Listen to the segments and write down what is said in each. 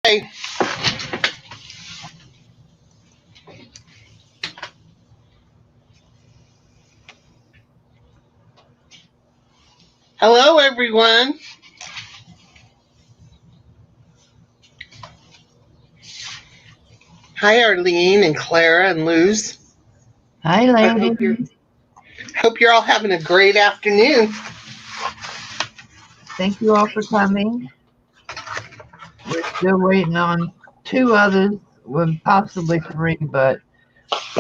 Okay. Hello, everyone. Hi, Arlene and Clara and Luz. Hi, I ladies. hope you're all having a great afternoon. Thank you all for coming. We're still waiting on 2 others, well, possibly 3, but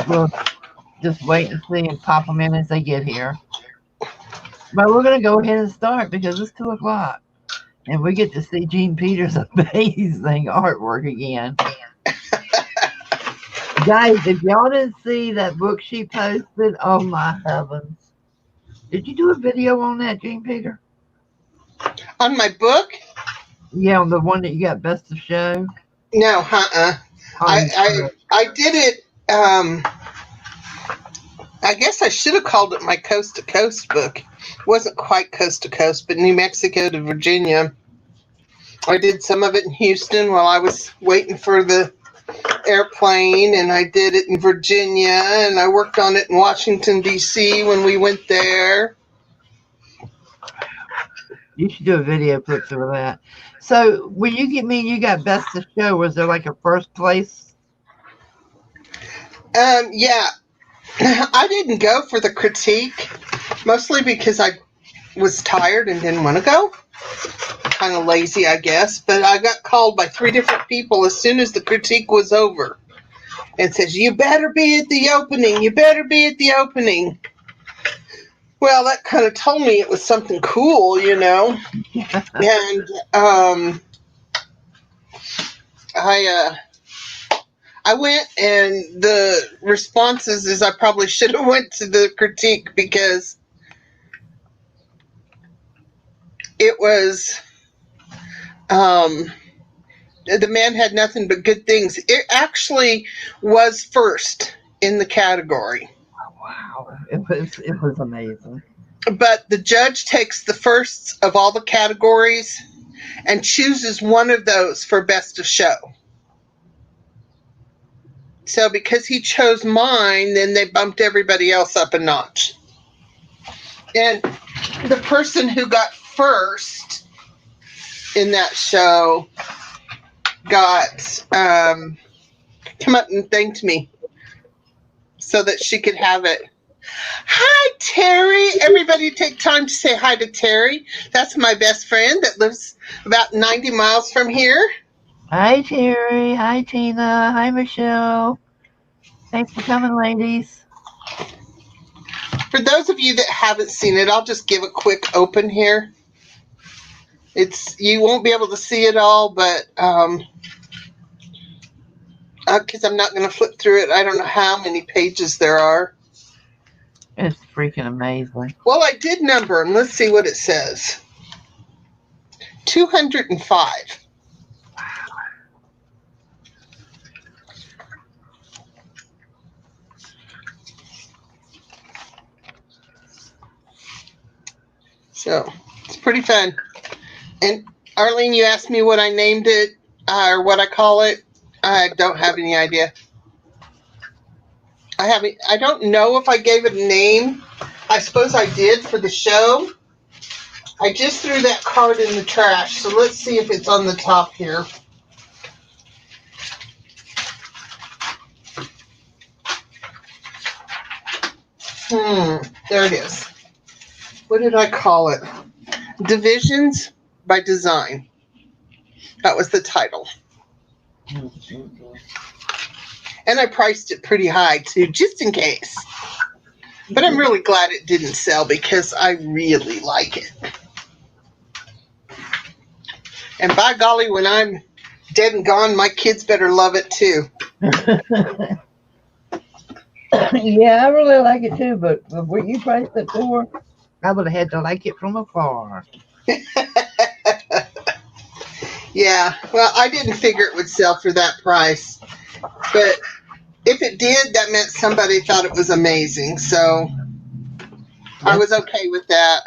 we'll just wait and see and pop them in as they get here. But we're going to go ahead and start because it's 2 o'clock. And we get to see Jean Peters' amazing artwork again. Guys, if y'all didn't see that book she posted, oh my heavens. Did you do a video on that, Jean Peter? On my book? Yeah, on the one that you got Best of Show? No, I did it. I guess I should have called it my Coast to Coast book. It wasn't quite coast to coast, but New Mexico to Virginia. I did some of it in Houston while I was waiting for the airplane, and I did it in Virginia, and I worked on it in Washington, D.C. when we went there. You should do a video clip through that. So when you got Best of Show, was there like a first place? Yeah, I didn't go for the critique, mostly because I was tired and didn't want to go. Kind of lazy, I guess. But I got called by 3 different people as soon as the critique was over. And says, you better be at the opening. You better be at the opening. Well, that kind of told me it was something cool, you know. And I went, and the responses is I probably should have went to the critique because it was the man had nothing but good things. It actually was first in the category. Wow, it was amazing. But the judge takes the firsts of all the categories and chooses one of those for Best of Show. So because he chose mine, then they bumped everybody else up a notch. And the person who got first in that show got come up and thanked me so that she could have it. Hi, Terry. Everybody take time to say hi to Terry. That's my best friend that lives about 90 miles from here. Hi, Terry. Hi, Tina. Hi, Michelle. Thanks for coming, ladies. For those of you that haven't seen it, I'll just give a quick open here. You won't be able to see it all, but because I'm not going to flip through it. I don't know how many pages there are. It's freaking amazing. Well, I did number them. Let's see what it says. 205. So it's pretty fun. And Arlene, you asked me what I named it or what I call it. I don't have any idea. I don't know if I gave it a name. I suppose I did for the show. I just threw that card in the trash, so let's see if it's on the top here. There it is. What did I call it? Divisions by Design. That was the title. And I priced it pretty high, too, just in case. But I'm really glad it didn't sell because I really like it. And by golly, when I'm dead and gone, my kids better love it, too. Yeah, I really like it, too, but what you priced it for, I would have had to like it from afar. Yeah, well, I didn't figure it would sell for that price. But if it did, that meant somebody thought it was amazing. So I was okay with that.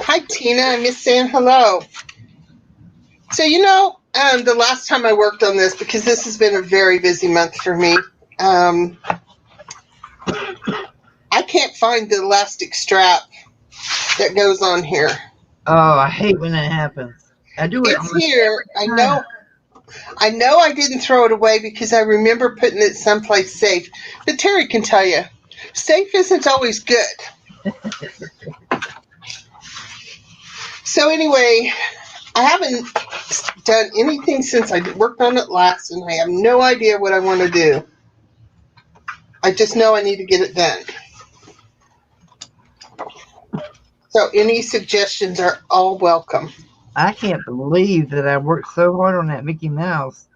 Hi, Tina. I miss saying hello. So, the last time I worked on this, because this has been a very busy month for me, I can't find the elastic strap that goes on here. Oh, I hate when that happens. I do it It's almost here. every time. I know I didn't throw it away because I remember putting it someplace safe. But Terry can tell you, safe isn't always good. So anyway, I haven't done anything since I worked on it last, and I have no idea what I want to do. I just know I need to get it done. So any suggestions are all welcome. I can't believe that I worked so hard on that Mickey Mouse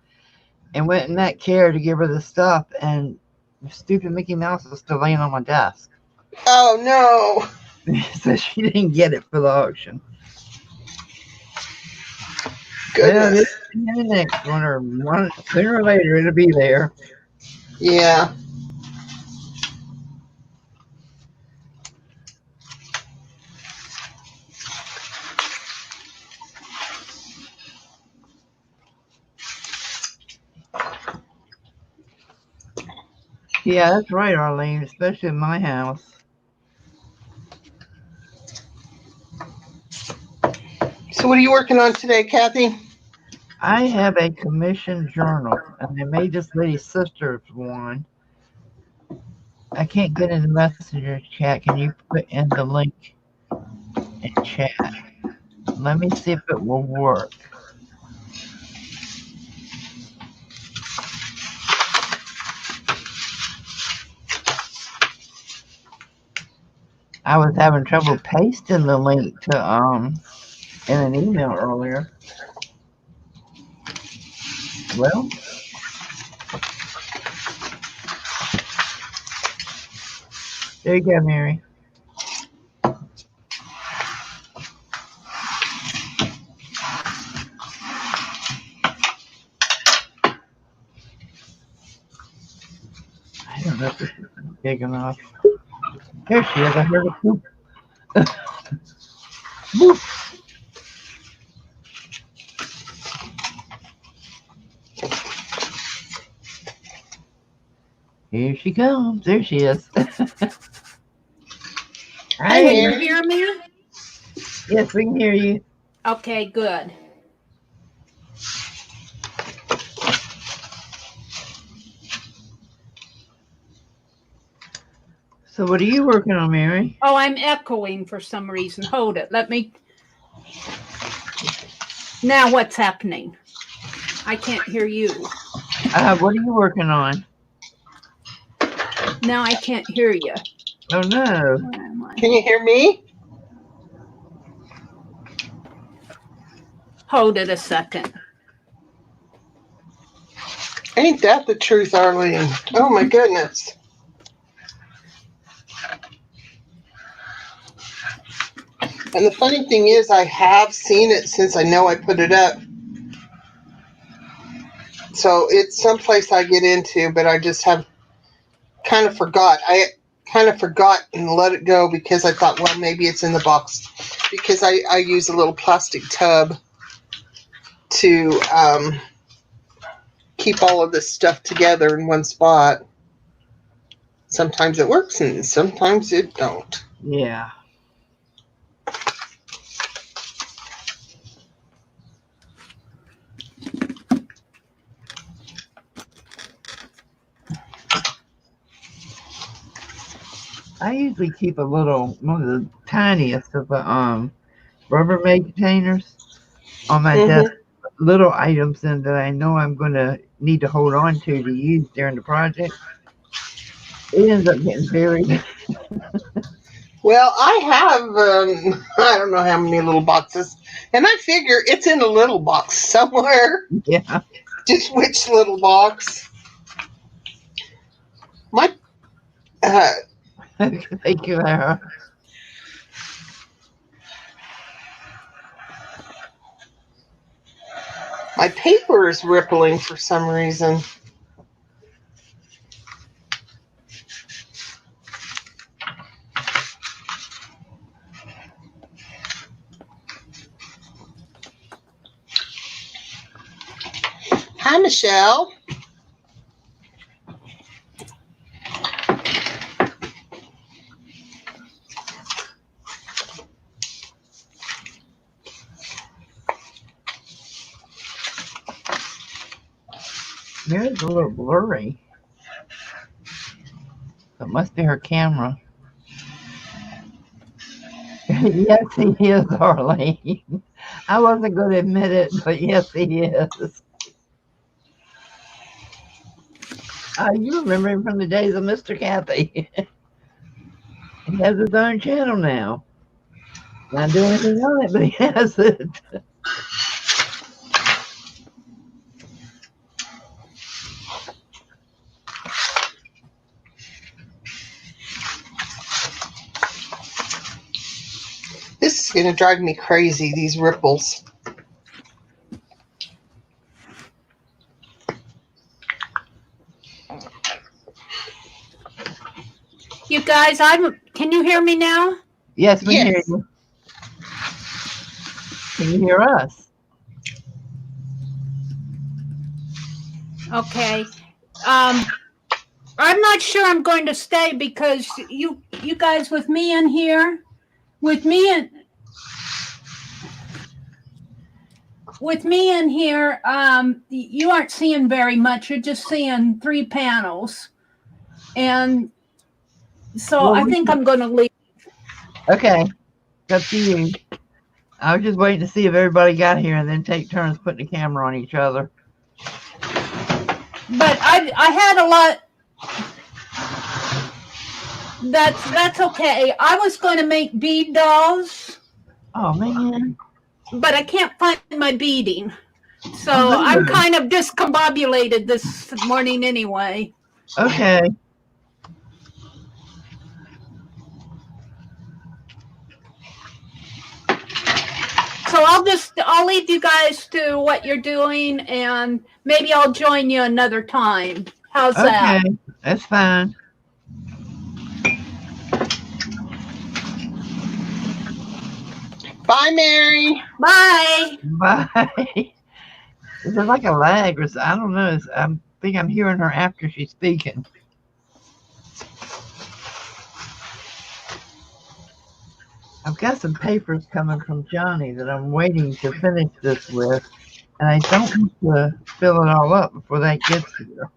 and went in that care to give her the stuff, and the stupid Mickey Mouse is still laying on my desk. Oh no. So she didn't get it for the auction. Well, Goodness. this will be the next one, or sooner or later it'll be there. Yeah. Yeah, that's right, Arlene, especially in my house. So what are you working on today, Kathy? I have a commission journal, and I made this lady's sister's one. I can't get in the messenger chat. Can you put in the link in chat? Let me see if it will work. I was having trouble pasting the link to in an email earlier. Well, there you go, Mary. I don't know if this is big enough. There she is. I heard a poop. Boop. Here she comes. There she is. Hi, Can you Mary. hear me? Yes, we can hear you. Okay, good. So what are you working on, Mary? Oh, I'm echoing for some reason. Hold it. Let me. Now what's happening? I can't hear you. What are you working on? Now I can't hear you. Oh no. Where am I? Can you hear me? Hold it a second. Ain't that the truth, Arlene? Oh my goodness. And the funny thing is, I have seen it since I know I put it up. So it's someplace I get into, but I just have kind of forgot. I kind of forgot and let it go because I thought, well, maybe it's in the box. Because I use a little plastic tub to keep all of this stuff together in one spot. Sometimes it works and sometimes it don't. Yeah. I usually keep one of the tiniest of the Rubbermaid containers on my desk. Little items in that I know I'm going to need to hold on to use during the project. It ends up getting buried. Well, I have, I don't know how many little boxes, and I figure it's in a little box somewhere. Yeah. Just which little box? My, Thank you, Lara. my paper is rippling for some reason. Hi, Michelle. Mary's a little blurry. It must be her camera. Yes, he is, Arlene. I wasn't going to admit it, but yes, he is. You remember him from the days of Mr. Kathy. He has his own channel now. Not doing anything on it, but he has it. This is going to drive me crazy, these ripples. You guys, can you hear me now? Yes, we hear Yes. you. Can you hear us? Okay. I'm not sure I'm going to stay because you guys with me in here, with me in here, you aren't seeing very much. You're just seeing 3 panels. And so Well, I think I'm going to leave. Okay. It's up to you. I was just waiting to see if everybody got here and then take turns putting the camera on each other. But I had a lot. That's okay. I was going to make bead dolls. Oh, man. But I can't find my beading. So Oh, I'm kind of discombobulated this morning anyway. okay. So I'll leave you guys to what you're doing and maybe I'll join you another time. How's that? Okay. That's fine. Bye, Mary. Bye. Bye. Is there like a lag or I don't know. I think I'm hearing her after she's speaking. I've got some papers coming from Johnny that I'm waiting to finish this with, and I don't want to fill it all up before that gets here.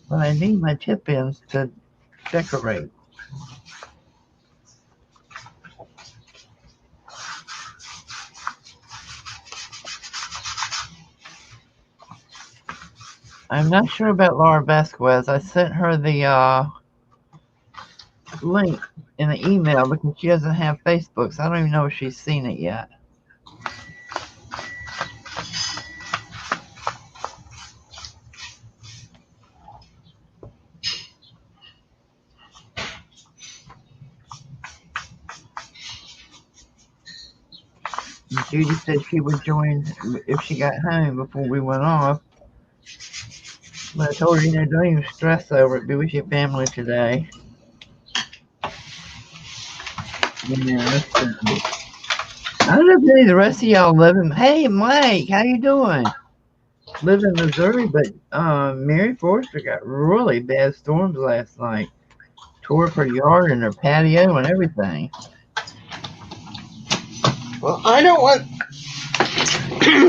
But I need my tip ends to decorate. I'm not sure about Laura Vasquez. I sent her the link in the email because she doesn't have Facebook, so I don't even know if she's seen it yet. And Judy said she would join if she got home before we went off. But I told her, don't even stress over it. Be with your family today. Yeah, I don't know if any of the rest of y'all live in. Hey, Mike, how you doing? Live in Missouri, but Mary Forrester got really bad storms last night. Tore up her yard and her patio and everything. Well, I don't want,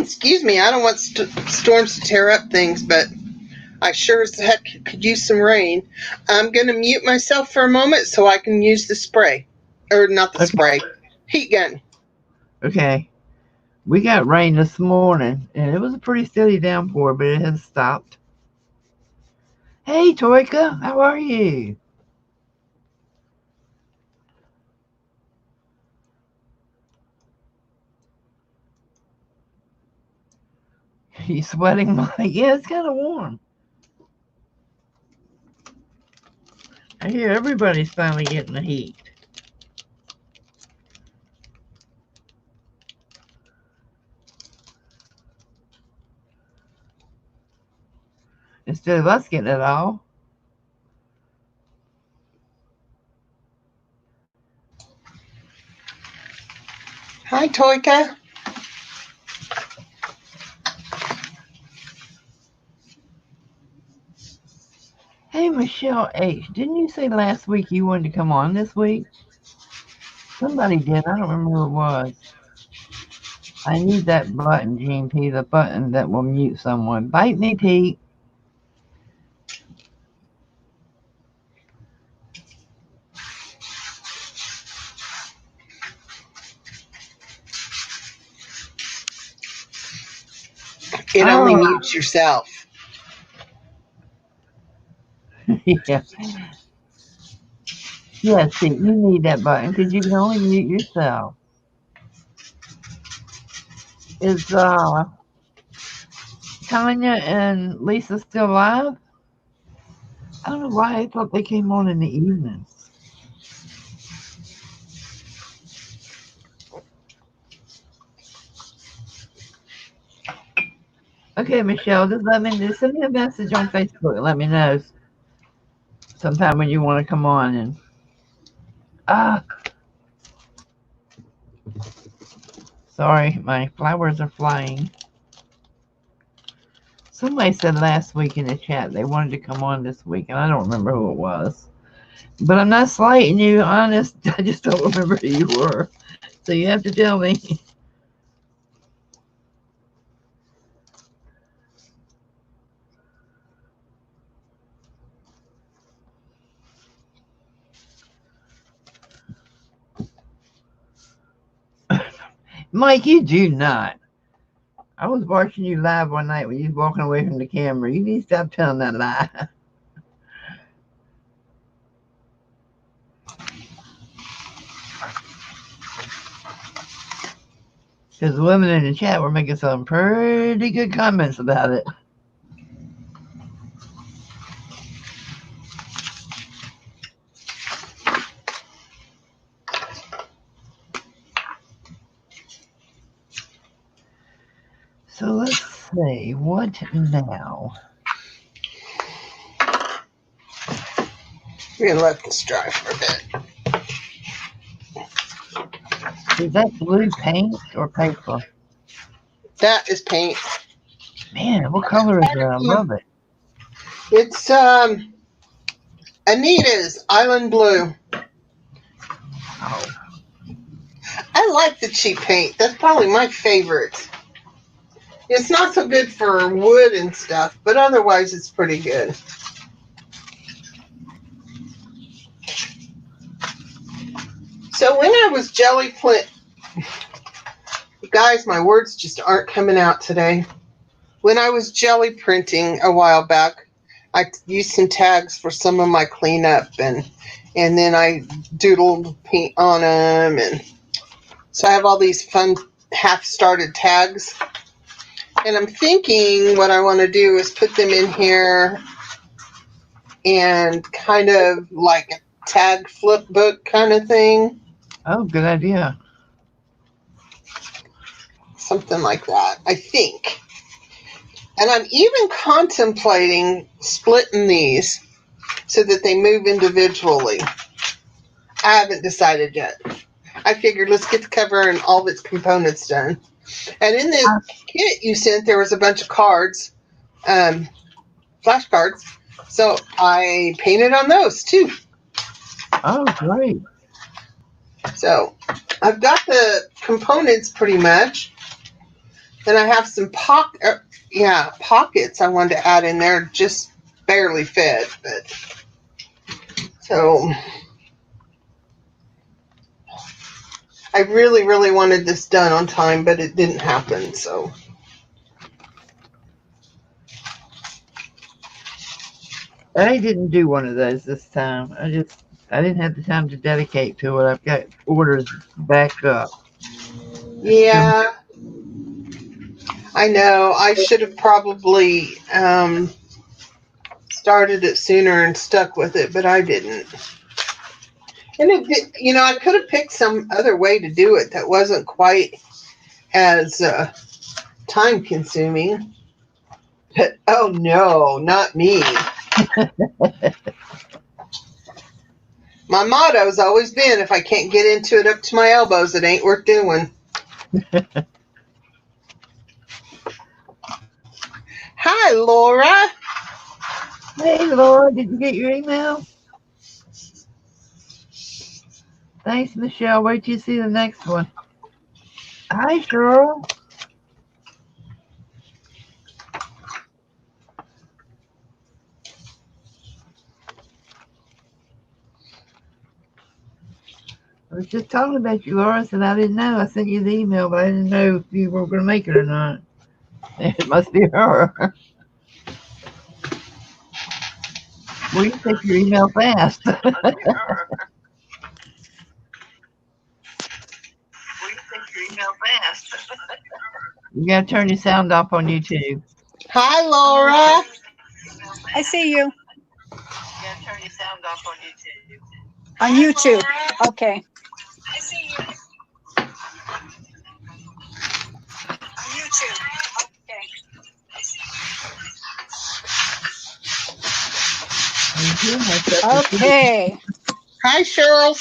excuse me, I don't want storms to tear up things, but I sure as heck could use some rain. I'm going to mute myself for a moment so I can use the spray. Or not the spray, heat gun. Okay. We got rain this morning, and it was a pretty steady downpour, but it has stopped. Hey, Toika, how are you? You sweating, Mike? Yeah, it's kind of warm. I hear everybody's finally getting the heat. Instead of us getting it all. Hi, Toika. Michelle H., didn't you say last week you wanted to come on this week? Somebody did. I don't remember who it was. I need that button, Gene P., the button that will mute someone. Bite me, Pete. It only Oh, mutes yourself. yeah. Yes, Pete, you need that button because you can only mute yourself. Is Tanya and Lisa still alive? I don't know why I thought they came on in the evenings. Okay, Michelle, just send me a message on Facebook and let me know sometime when you want to come on. And sorry, my flowers are flying. Somebody said last week in the chat they wanted to come on this week, and I don't remember who it was. But I'm not slighting you, honest. I just don't remember who you were. So you have to tell me. Mike, you do not. I was watching you live one night when you was walking away from the camera. You need to stop telling that lie. Because the women in the chat were making some pretty good comments about it. So let's see, what now? We're gonna let this dry for a bit. Is that blue paint or paper? That is paint. Man, what color is that? I love it. It's Anita's Island Blue. Oh. I like the cheap paint. That's probably my favorite. It's not so good for wood and stuff, but otherwise it's pretty good. So when I was jelly print, guys, my words just aren't coming out today. When I was jelly printing a while back, I used some tags for some of my cleanup, and then I doodled paint on them, and so I have all these fun half-started tags. And I'm thinking what I want to do is put them in here and kind of like a tag flip book kind of thing. Oh, good idea. Something like that, I think. And I'm even contemplating splitting these so that they move individually. I haven't decided yet. I figured let's get the cover and all of its components done. And in the kit you sent, there was a bunch of cards, flashcards. So I painted on those too. Oh, great. So I've got the components pretty much. Then I have some pockets I wanted to add in there, just barely fit. But so I really, really wanted this done on time, but it didn't happen. So I didn't do one of those this time. I didn't have the time to dedicate to it. I've got orders backed up. yeah, I know. I should have probably started it sooner and stuck with it, but I didn't. And I could have picked some other way to do it that wasn't quite as time consuming. But oh no, not me. My motto's always been, if I can't get into it up to my elbows, it ain't worth doing. Hi, Laura. Hey, Laura, did you get your email? Thanks, Michelle. Wait till you see the next one. Hi, Cheryl. I was just talking about you, Laura, and I didn't know. I sent you the email, but I didn't know if you were going to make it or not. It must be her. Well, you take your email fast. You got to turn your sound off on YouTube. Hi, Laura. I see you You got to turn your sound off on YouTube. on YouTube. Okay. I see you. On YouTube. Okay. Okay. Hi, Cheryl.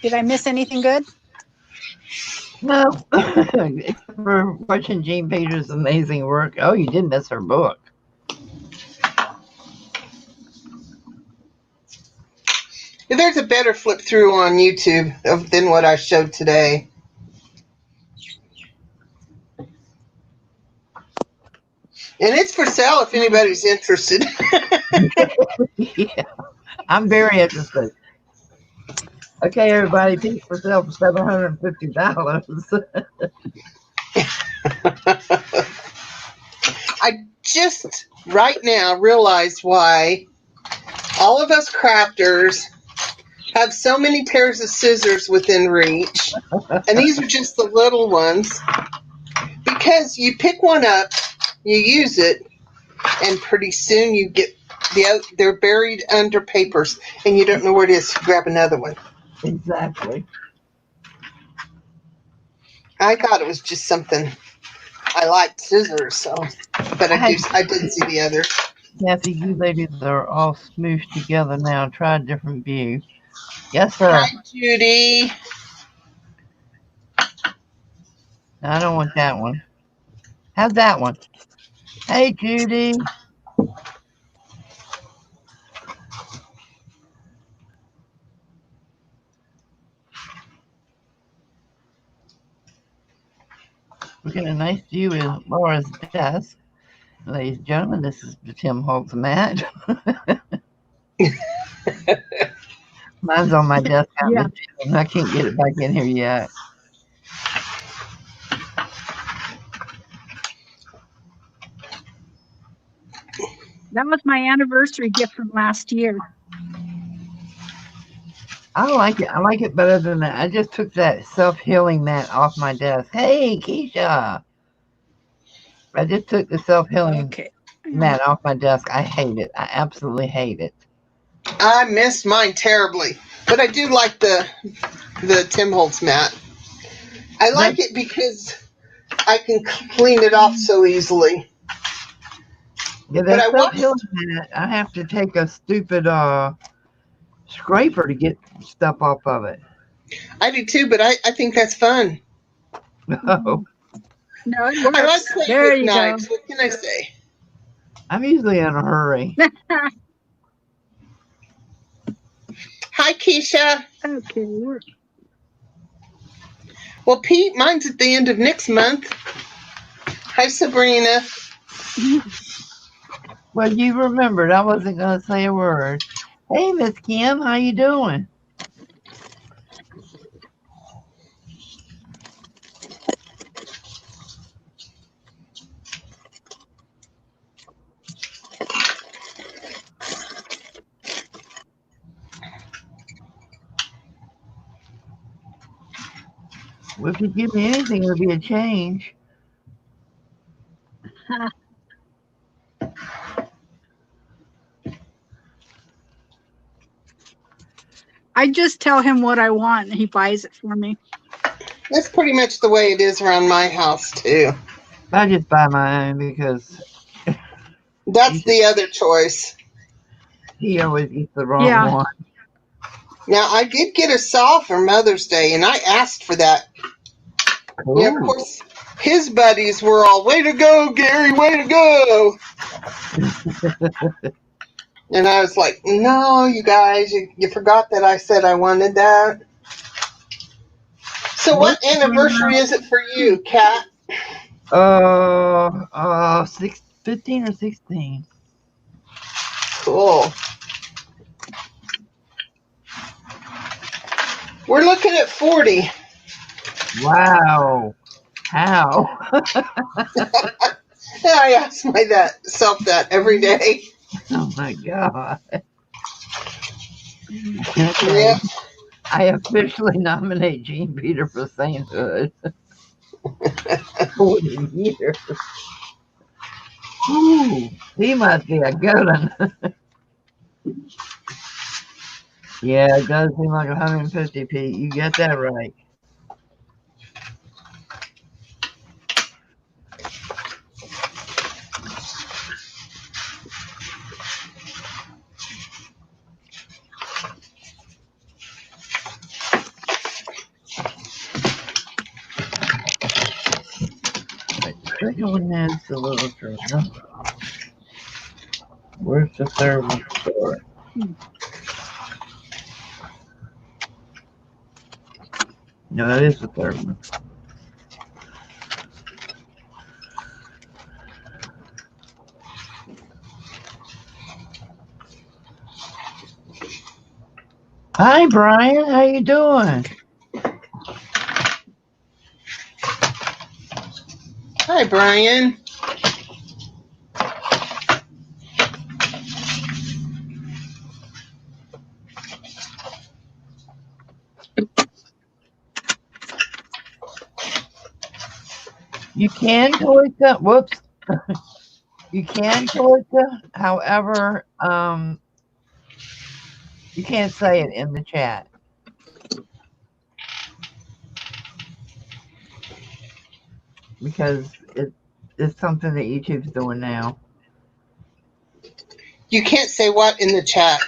Did I miss anything good? No, except for watching Jean Peters' amazing work. Oh, you did miss her book. There's a better flip through on YouTube than what I showed today. And it's for sale if anybody's interested. Yeah, I'm very interested. Okay, everybody, Pete for sale for $750. I just right now realized why all of us crafters have so many pairs of scissors within reach. And these are just the little ones. Because you pick one up, you use it, and pretty soon you get they're buried under papers and you don't know where it is to grab another one. Exactly. I thought it was just something I liked scissors, so but I did see the other. Kathy, you ladies are all smooshed together now. Try a different view. Yes, sir. Hi, Judy. I don't want that one. How's that one? Hey, Judy. We're getting a nice view of Laura's desk. Ladies and gentlemen, this is the Tim Holtz mat. Mine's on my desk. Yeah. I can't get it back in here yet. That was my anniversary gift from last year. I like it. I like it better than that. I just took that self-healing mat off my desk. Hey, Keisha. I just took the self-healing mat off my desk. I hate it. I absolutely hate it. I missed mine terribly, but I do like the Tim Holtz mat. I like it because I can clean it off so easily. Yeah, But I that self-healing mat, I have to take a stupid scraper to get stuff off of it. I do too, but I think that's fun. No, No, it I like works. playing There with you knives. go. What can I say? I'm usually in a hurry. Hi, Keisha. Okay. Well, Pete, mine's at the end of next month. Hi, Sabrina. Well, you remembered. I wasn't going to say a word. Hey, Miss Kim, how you doing? Well, if you give me anything, it'll be a change. I just tell him what I want and he buys it for me. That's pretty much the way it is around my house, too. I just buy my own because That's the other choice. he always eats the wrong one. Now, I did get a saw for Mother's Day, and I asked for that Yeah, of course, his buddies were all, way to go, Gary, way to go. And I was like, no, you guys, you forgot that I said I wanted that. So what anniversary is it for you, Kat? 15 or 16. Cool. We're looking at 40. Wow. How? And I ask myself that every day. Oh my God. Yeah. Okay. I officially nominate Gene Peter for sainthood. 40 years. Ooh, he must be a good one. Yeah, it does seem like 150, Pete. You get that right. Second one has the little journal. Where's the third one for? No, that is the third one. Hi, Brian. How you doing? Hi, Brian. You can Toyka. Whoops. You can Toyka. However, you can't say it in the chat. Because it's something that YouTube's doing now. You can't say what in the chat?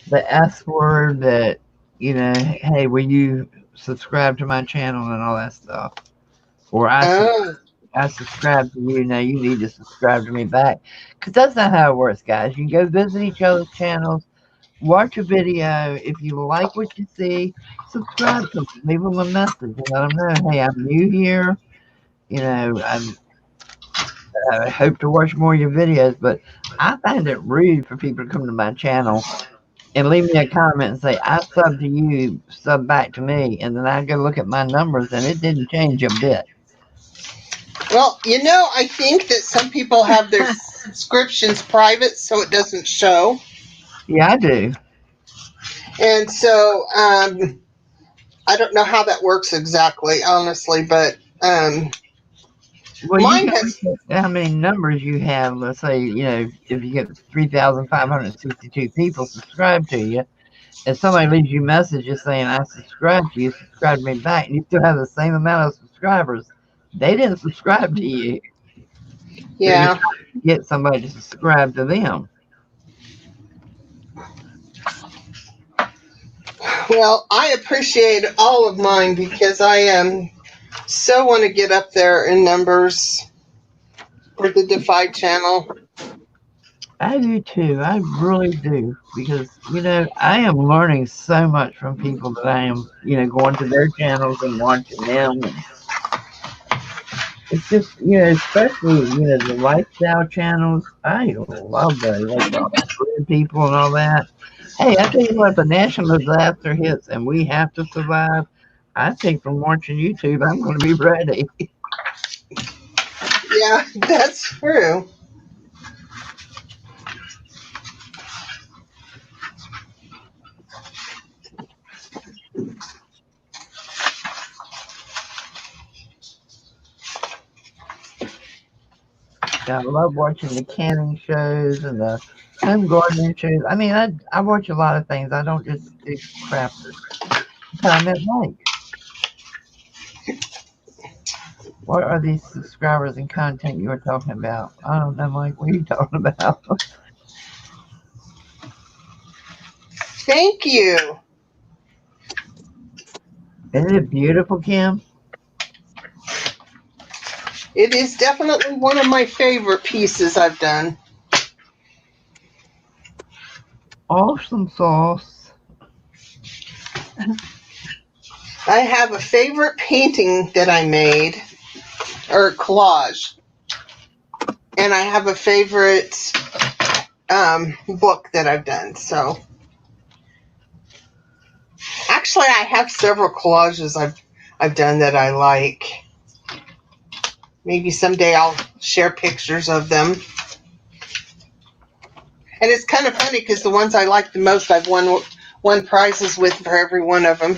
The S word that, hey, will you subscribe to my channel and all that stuff? Or I subscribe to you, now you need to subscribe to me back. Because that's not how it works, guys. You can go visit each other's channels, watch a video. If you like what you see, subscribe to them. Leave them a message and let them know, hey, I'm new here. I hope to watch more of your videos, but I find it rude for people to come to my channel and leave me a comment and say, I sub to you, sub back to me. And then I go look at my numbers and it didn't change a bit. Well, I think that some people have their subscriptions private so it doesn't show. Yeah, I do. And so I don't know how that works exactly, honestly, but Well, mine you can has. look at how many numbers you have. Let's say, if you get 3,562 people subscribed to you, and somebody leaves you messages saying, I subscribe to you, subscribe to me back, and you still have the same amount of subscribers, they didn't subscribe to you. Yeah. You're trying to get somebody to subscribe to them. Well, I appreciate all of mine because I so want to get up there in numbers for the Defy channel. I do too. I really do. Because, I am learning so much from people that I am, going to their channels and watching them. And it's just, especially, the lifestyle channels. I love those. Like all the food people and all that. Hey, I tell you what, if a national disaster hits and we have to survive, I think from watching YouTube, I'm going to be ready. Yeah, that's true. I love watching the canning shows and the home gardening shows. I mean, I watch a lot of things. I don't just do crafters. Comment like. What are these subscribers and content you were talking about? I don't know, Mike. What are you talking about? Thank you. Isn't it beautiful, Kim? It is definitely one of my favorite pieces I've done. Awesome sauce. I have a favorite painting that I made, or collage, and I have a favorite book that I've done. So, actually, I have several collages I've done that I like. Maybe someday I'll share pictures of them. And it's kind of funny because the ones I like the most, I've won prizes with for every one of them.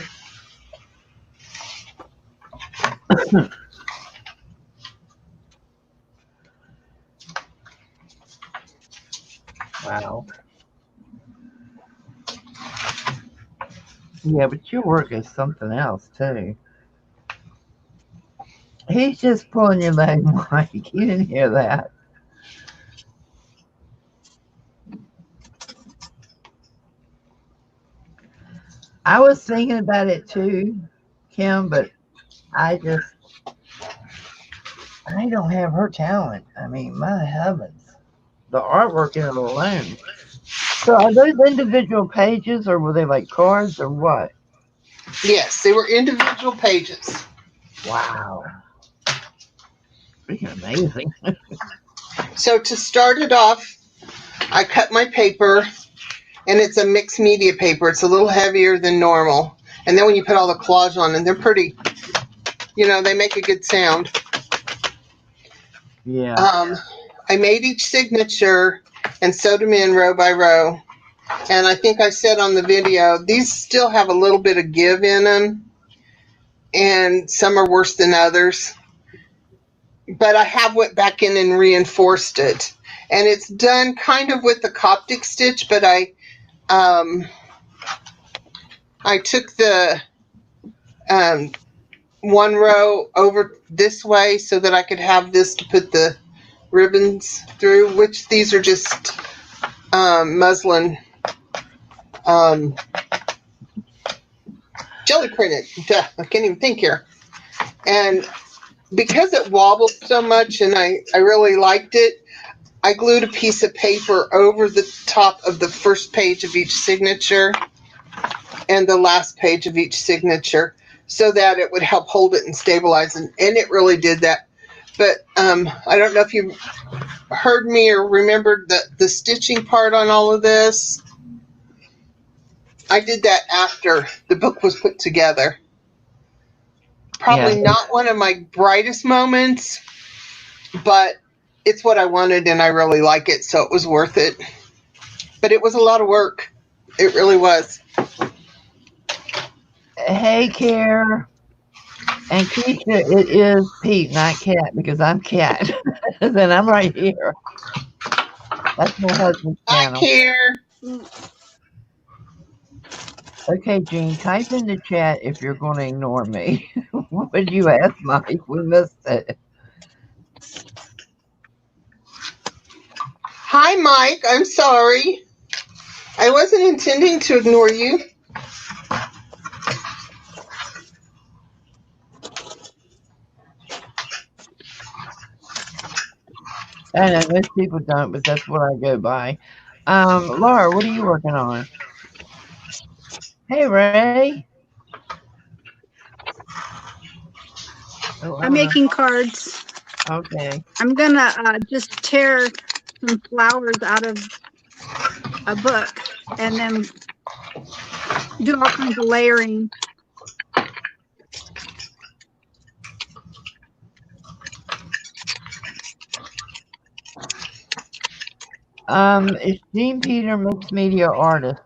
Wow. Yeah, but your work is something else too. He's just pulling your leg, Mike. You didn't hear that. I was thinking about it too, Kim, but I don't have her talent. I mean, my heavens. The artwork in it alone. So are those individual pages or were they like cards or what? Yes, they were individual pages. Wow. Freaking amazing. So to start it off, I cut my paper, and it's a mixed media paper. It's a little heavier than normal. And then when you put all the collage on, and they're pretty, they make a good sound. Yeah. I made each signature and sewed them in row by row. And I think I said on the video, these still have a little bit of give in them, and some are worse than others. But I have went back in and reinforced it. And it's done kind of with the Coptic stitch, but I took the one row over this way so that I could have this to put the ribbons through, which these are just muslin jelly printed. Duh, I can't even think here. And because it wobbled so much and I really liked it, I glued a piece of paper over the top of the first page of each signature and the last page of each signature so that it would help hold it and stabilize it. And it really did that. But I don't know if you heard me or remembered the stitching part on all of this. I did that after the book was put together. Probably not one of my brightest moments, but it's what I wanted and I really like it, so it was worth it. But it was a lot of work. It really was. Hey, Care. And Keisha, it is Pete, not Cat, because I'm Cat. And I'm right here. That's my husband's I channel. care. Okay, Jean, type in the chat if you're going to ignore me. What would you ask, Mike? We missed it. Hi, Mike. I'm sorry. I wasn't intending to ignore you. I know most people don't, but that's what I go by. Laura, what are you working on? Hey, Ray. Oh, I'm making cards. Okay. I'm gonna just tear some flowers out of a book and then do all kinds of layering. It's Jean Peter Mixed Media Artist.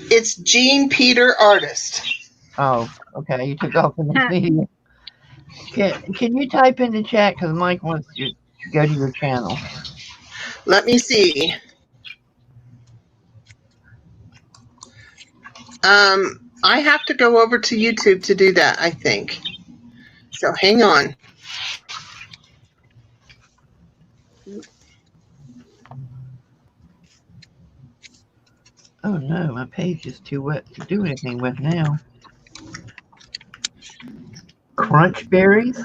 It's Jean Peter Artist. Oh, okay. You took off the Mixed Media. Can you type in the chat because Mike wants you to go to your channel. Let me see. I have to go over to YouTube to do that, I think. So hang on. Oh no, my page is too wet to do anything with now. Crunch berries?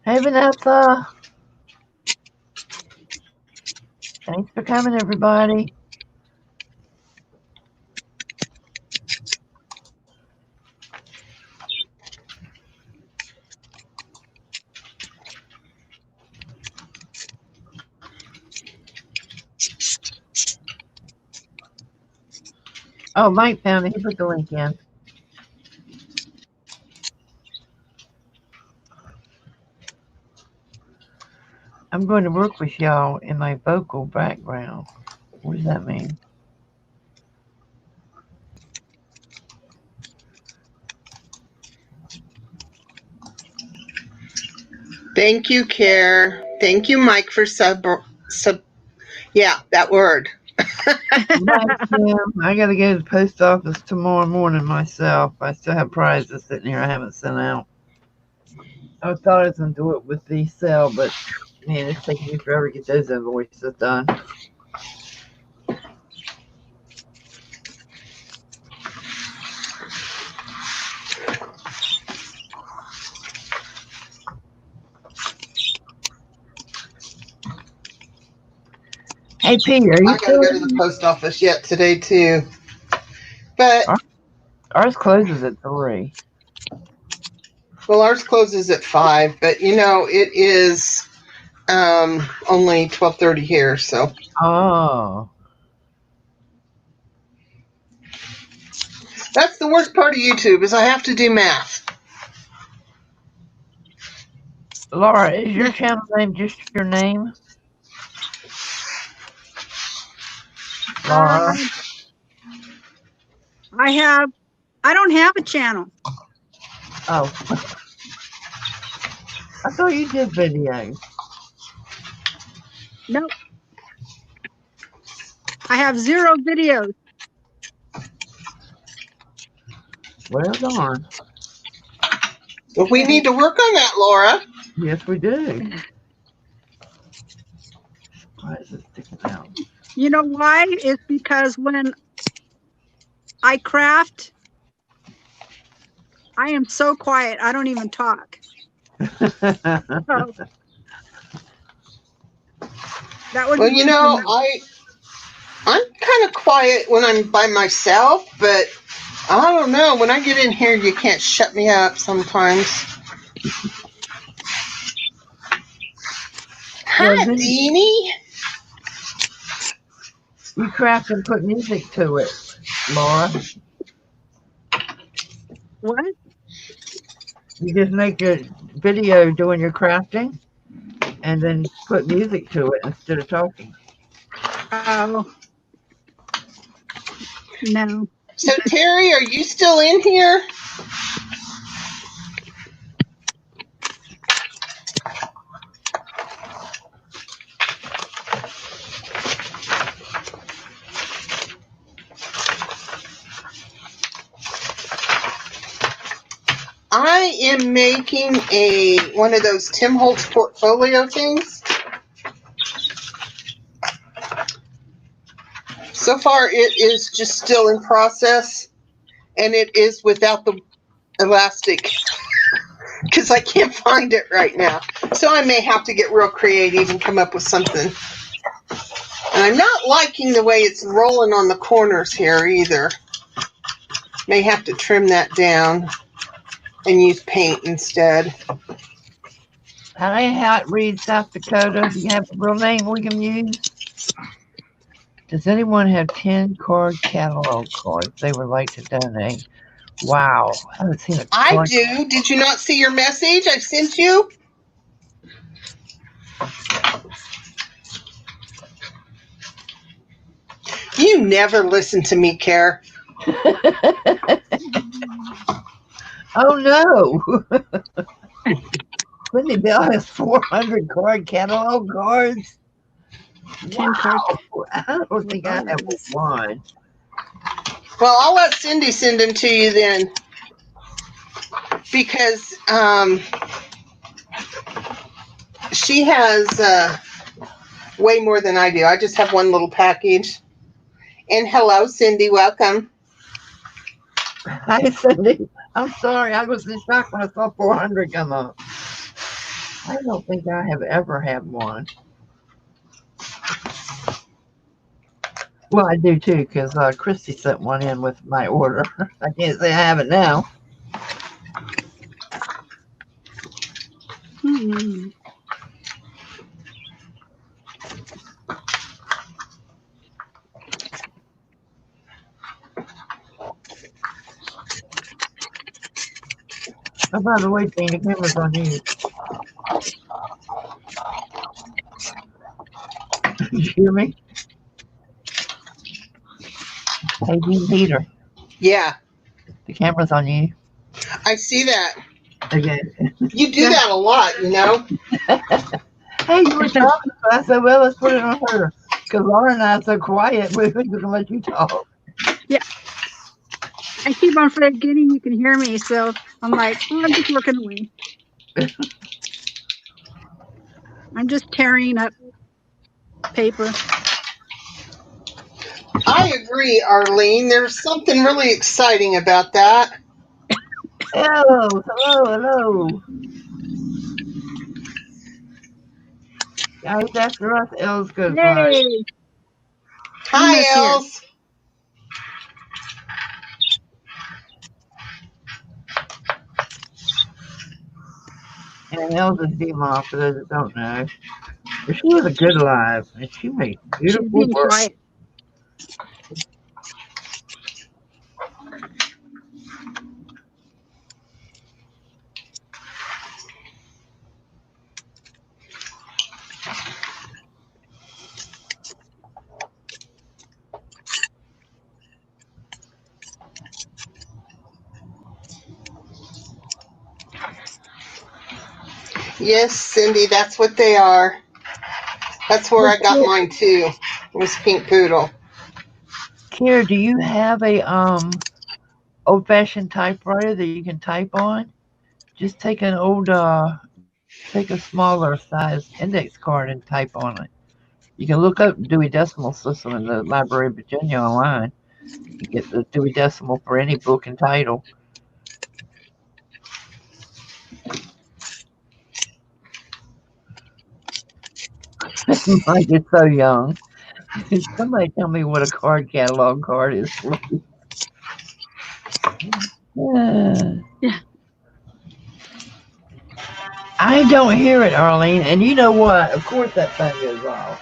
Hey, Vanessa. Thanks for coming, everybody. Oh, Mike found it. He put the link in. I'm going to work with y'all in my vocal background. What does that mean? Thank you, Care. Thank you, Mike, for yeah, that word. Mike, I got to go to the post office tomorrow morning myself. I still have prizes sitting here I haven't sent out. I thought I was going to do it with the cell, but man, it's taking me forever to get those invoices done. Hey, Pete, are you I gotta go to the post office yet today too. But Ours closes at 3. well, ours closes at 5. But you know, it is only 12:30 here. So Oh. that's the worst part of YouTube is I have to do math. Laura, is your channel name just your name? Laura? I don't have a channel. Oh. I thought you did videos. Nope. I have 0 videos. Well, darn. Well, we need to work on that, Laura. Yes, we do. Why is it sticking out? You know why? It's because when I craft, I am so quiet. I don't even talk. So, that would Well, be you know, I'm kind of quiet when I'm by myself, but I don't know. When I get in here, you can't shut me up sometimes. Hi, Well, then- Deanie. You craft and put music to it, Laura. what? You just make a video doing your crafting and then put music to it instead of talking. Oh, no. So, Terry, are you still in here? I am making one of those Tim Holtz portfolio things. So far, it is just still in process, and it is without the elastic because I can't find it right now. So I may have to get real creative and come up with something. And I'm not liking the way it's rolling on the corners here either. May have to trim that down and use paint instead. Hi, how it reads, South Dakota. Do you have a real name we can use? Does anyone have 10 card catalog cards they would like to donate? Wow. I haven't seen a I card. do. Did you not see your message I sent you? You never listen to me, Care. Oh, no. Whitney Bell has 400 card catalog cards. 10 cards. Wow. I don't think I have one. Well, I'll let Cindy send them to you then, because she has way more than I do. I just have one little package. And hello, Cindy. Welcome. Hi, Cindy. I'm sorry. I was in shock when I saw 400 come up. I don't think I have ever had one. Well, I do too, because Christy sent one in with my order. I can't say I have it now. Hmm. Oh, by the way, Jane, the camera's on you. Did you hear me? Hey, Dean Peter, Yeah, the camera's on you. I see that. Okay. You do Yeah. that a lot, you know? Hey, you were talking, so I said, well, let's put it on her. Because Laura and I are so quiet, we're going to let you talk. I keep on forgetting you can hear me, so I'm like, oh, I'm just working away. I'm just tearing up paper. I agree, Arlene. There's something really exciting about that. Hello, hello. Guys, after us, Els goes by. Yay! Hi, Luna's here. Els. And Els is Dima, for those that don't know. But she was a good live, and she made She's beautiful being work. quiet. Yes, Cindy, that's what they are. That's where I got mine too. It was Pink Poodle. Kira, do you have a old-fashioned typewriter that you can type on? Just take an old, take a smaller size index card and type on it. You can look up Dewey Decimal System in the Library of Virginia online. You get the Dewey Decimal for any book and title. Mike is so young. Somebody tell me what a card catalog card is, please. Yeah. I don't hear it, Arlene. And you know what? Of course that thing goes off.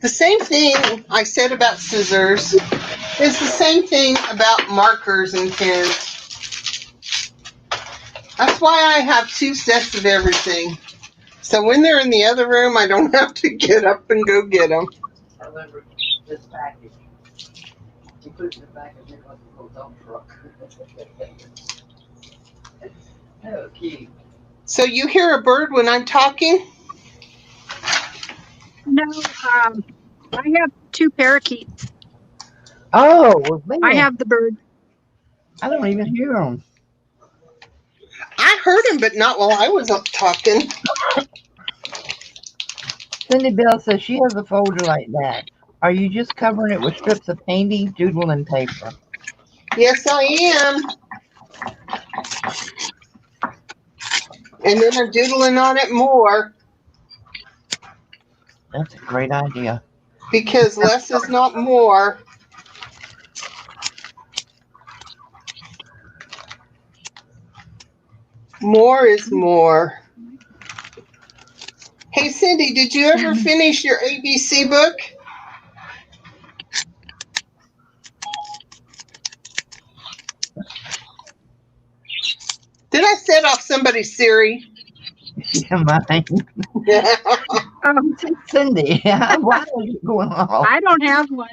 The same thing I said about scissors is the same thing about markers and pens. That's why I have two sets of everything. So when they're in the other room, I don't have to get up and go get them. I remember this package. You put it in the back of your little dump truck. Oh, cute. So you hear a bird when I'm talking? No, I have two parakeets. Oh, man. I have the bird. I don't even hear them. I heard him, but not while I was up talking. Cindy Bell says she has a folder like that. Are you just covering it with strips of painting, doodling paper? Yes, I am. And then I'm doodling on it more That's a great idea. because less is not more. More is more. Hey, Cindy, did you ever finish your ABC book? Did I set off somebody's Siri? Yeah, mine. Um, Cindy, why is it going off? I don't have one.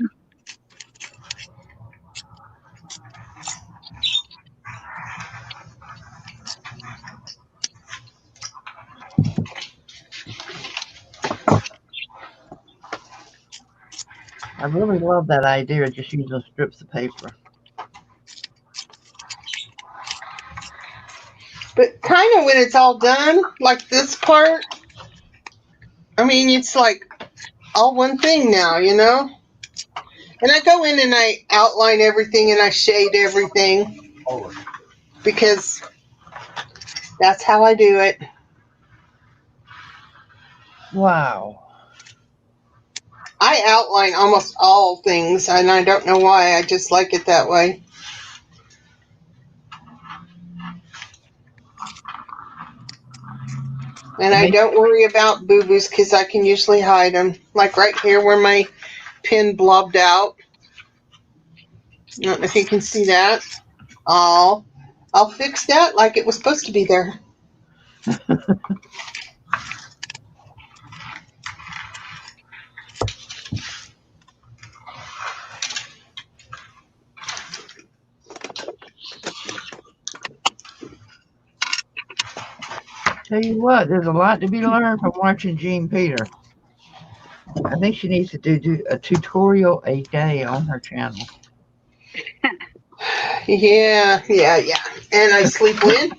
I really love that idea of just using strips of paper. But kind of when it's all done, like this part, I mean, it's like all one thing now, you know? And I go in and I outline everything and I shade everything because that's how I do it. Wow. I outline almost all things and I don't know why. I just like it that way. And I don't worry about boo-boos because I can usually hide them. Like right here where my pin blobbed out. I don't know if you can see that. I'll fix that like it was supposed to be there. Tell you what, there's a lot to be learned from watching Jean Peter. I think she needs to do a tutorial a day on her channel. Yeah. And I sleep when?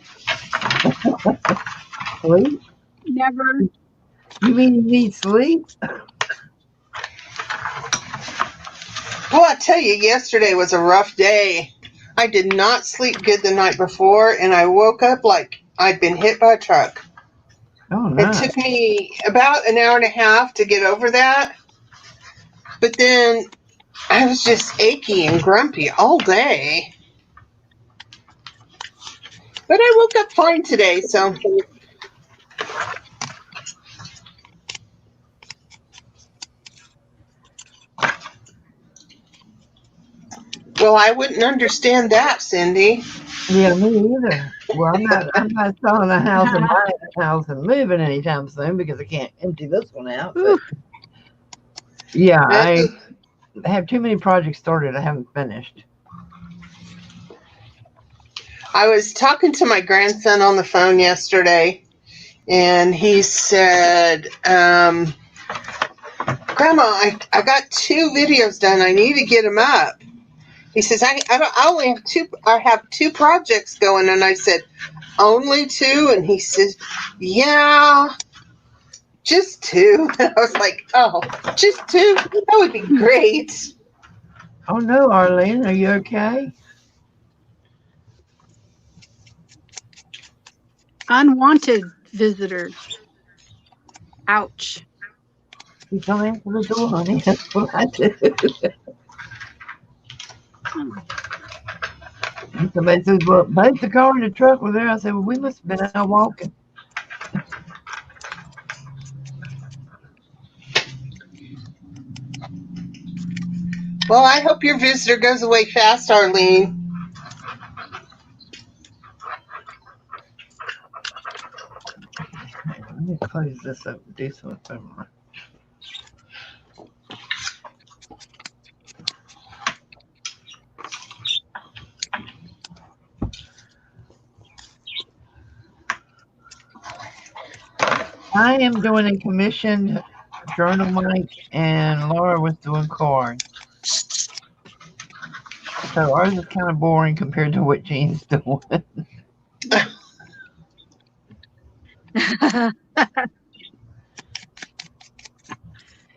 Sleep? Never. You mean you need sleep? Well, I tell you, yesterday was a rough day. I did not sleep good the night before, and I woke up like I'd been hit by a truck. Oh, no. It took me about an hour and a half to get over that. But then I was just achy and grumpy all day. But I woke up fine today, so. Well, I wouldn't understand that, Cindy. Yeah, me either. Well, I'm not selling a house and buying a house and moving anytime soon because I can't empty this one out. But yeah, I have too many projects started I haven't finished. I was talking to my grandson on the phone yesterday, and he said, Grandma, I got 2 videos done. I need to get them up. He says, I only have 2. I have 2 projects going. And I said, only 2? And he says, yeah, just 2. And I was like, oh, just 2? That would be great. Oh no, Arlene, are you okay? Unwanted visitor. Ouch. You don't answer the door, honey. That's what I do. And somebody says, well, both the car and the truck were there. I said, well, we must have been out walking. Well, I hope your visitor goes away fast, Arlene. Let me close this up and do something. I am doing a commissioned journal mic, and Laura was doing cards. So ours is kind of boring compared to what Jean's doing.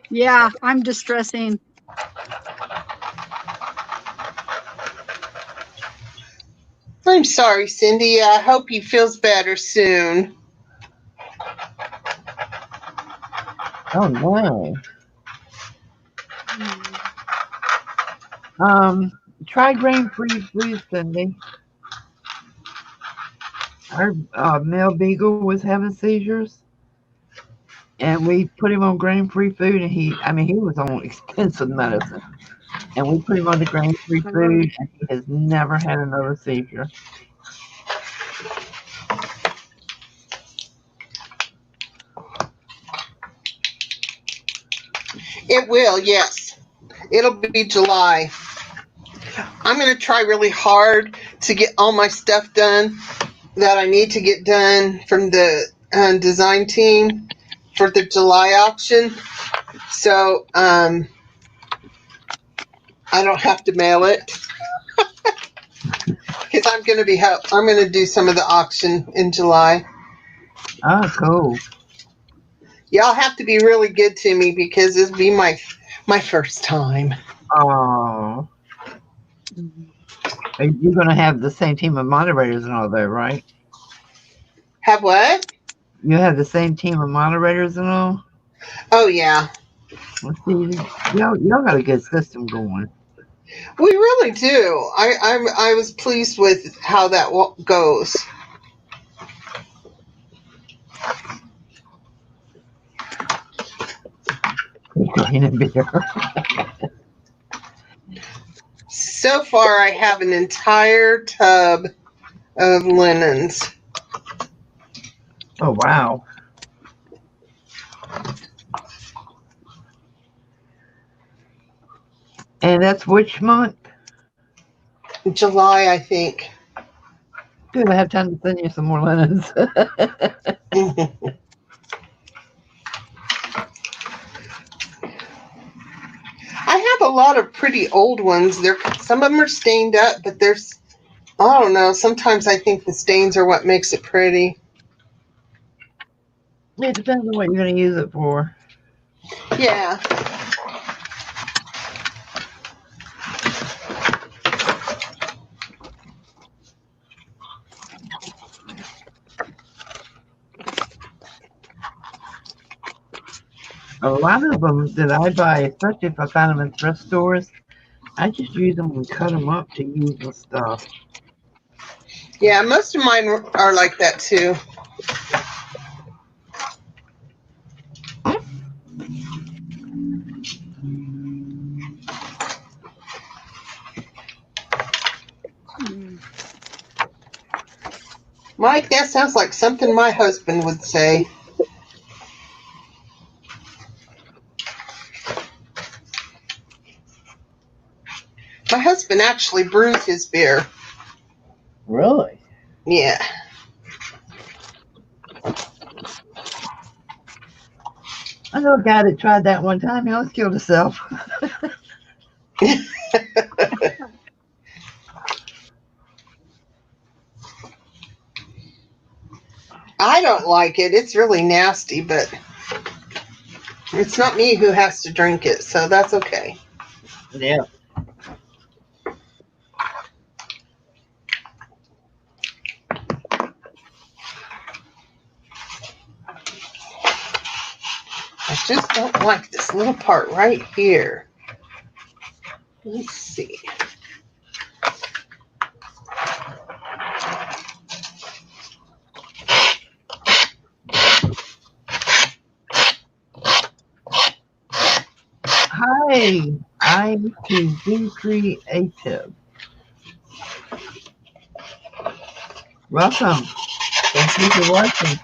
Yeah, I'm distressing. I'm sorry, Cindy. I hope he feels better soon. Oh no. Try grain-free food, Cindy. Our male beagle was having seizures, and we put him on grain-free food, and he was on expensive medicine, and we put him on the grain-free food, and he has never had another seizure. It will, yes. It'll be July. I'm going to try really hard to get all my stuff done that I need to get done from the design team for the July auction. So I don't have to mail it because I'm going to do some of the auction in July. Oh, cool. Y'all have to be really good to me because it'll be my first time. Oh, you're going to have the same team of moderators and all that, right? Have what? You have the same team of moderators and all? Oh yeah, Let's see. Y'all got a good system going. we really do. I was pleased with how that goes. So far, I have an entire tub of linens. Oh, wow. And that's which month? July, I think. Good, I have time to send you some more linens. I have a lot of pretty old ones. Some of them are stained up, but I don't know. Sometimes I think the stains are what makes it pretty. It depends on what you're going to use it for. Yeah. A lot of them that I buy, especially if I find them in thrift stores, I just use them and cut them up to use and stuff. Yeah, most of mine are like that too. Mike, that sounds like something my husband would say. My husband actually brews his beer. Really? Yeah. I know a guy that tried that one time. He almost killed himself. I don't like it. It's really nasty, but it's not me who has to drink it, so that's okay. Yeah. I just don't like this little part right here. Let's see. Hi, I'm to Creative. Welcome. Thank you for watching.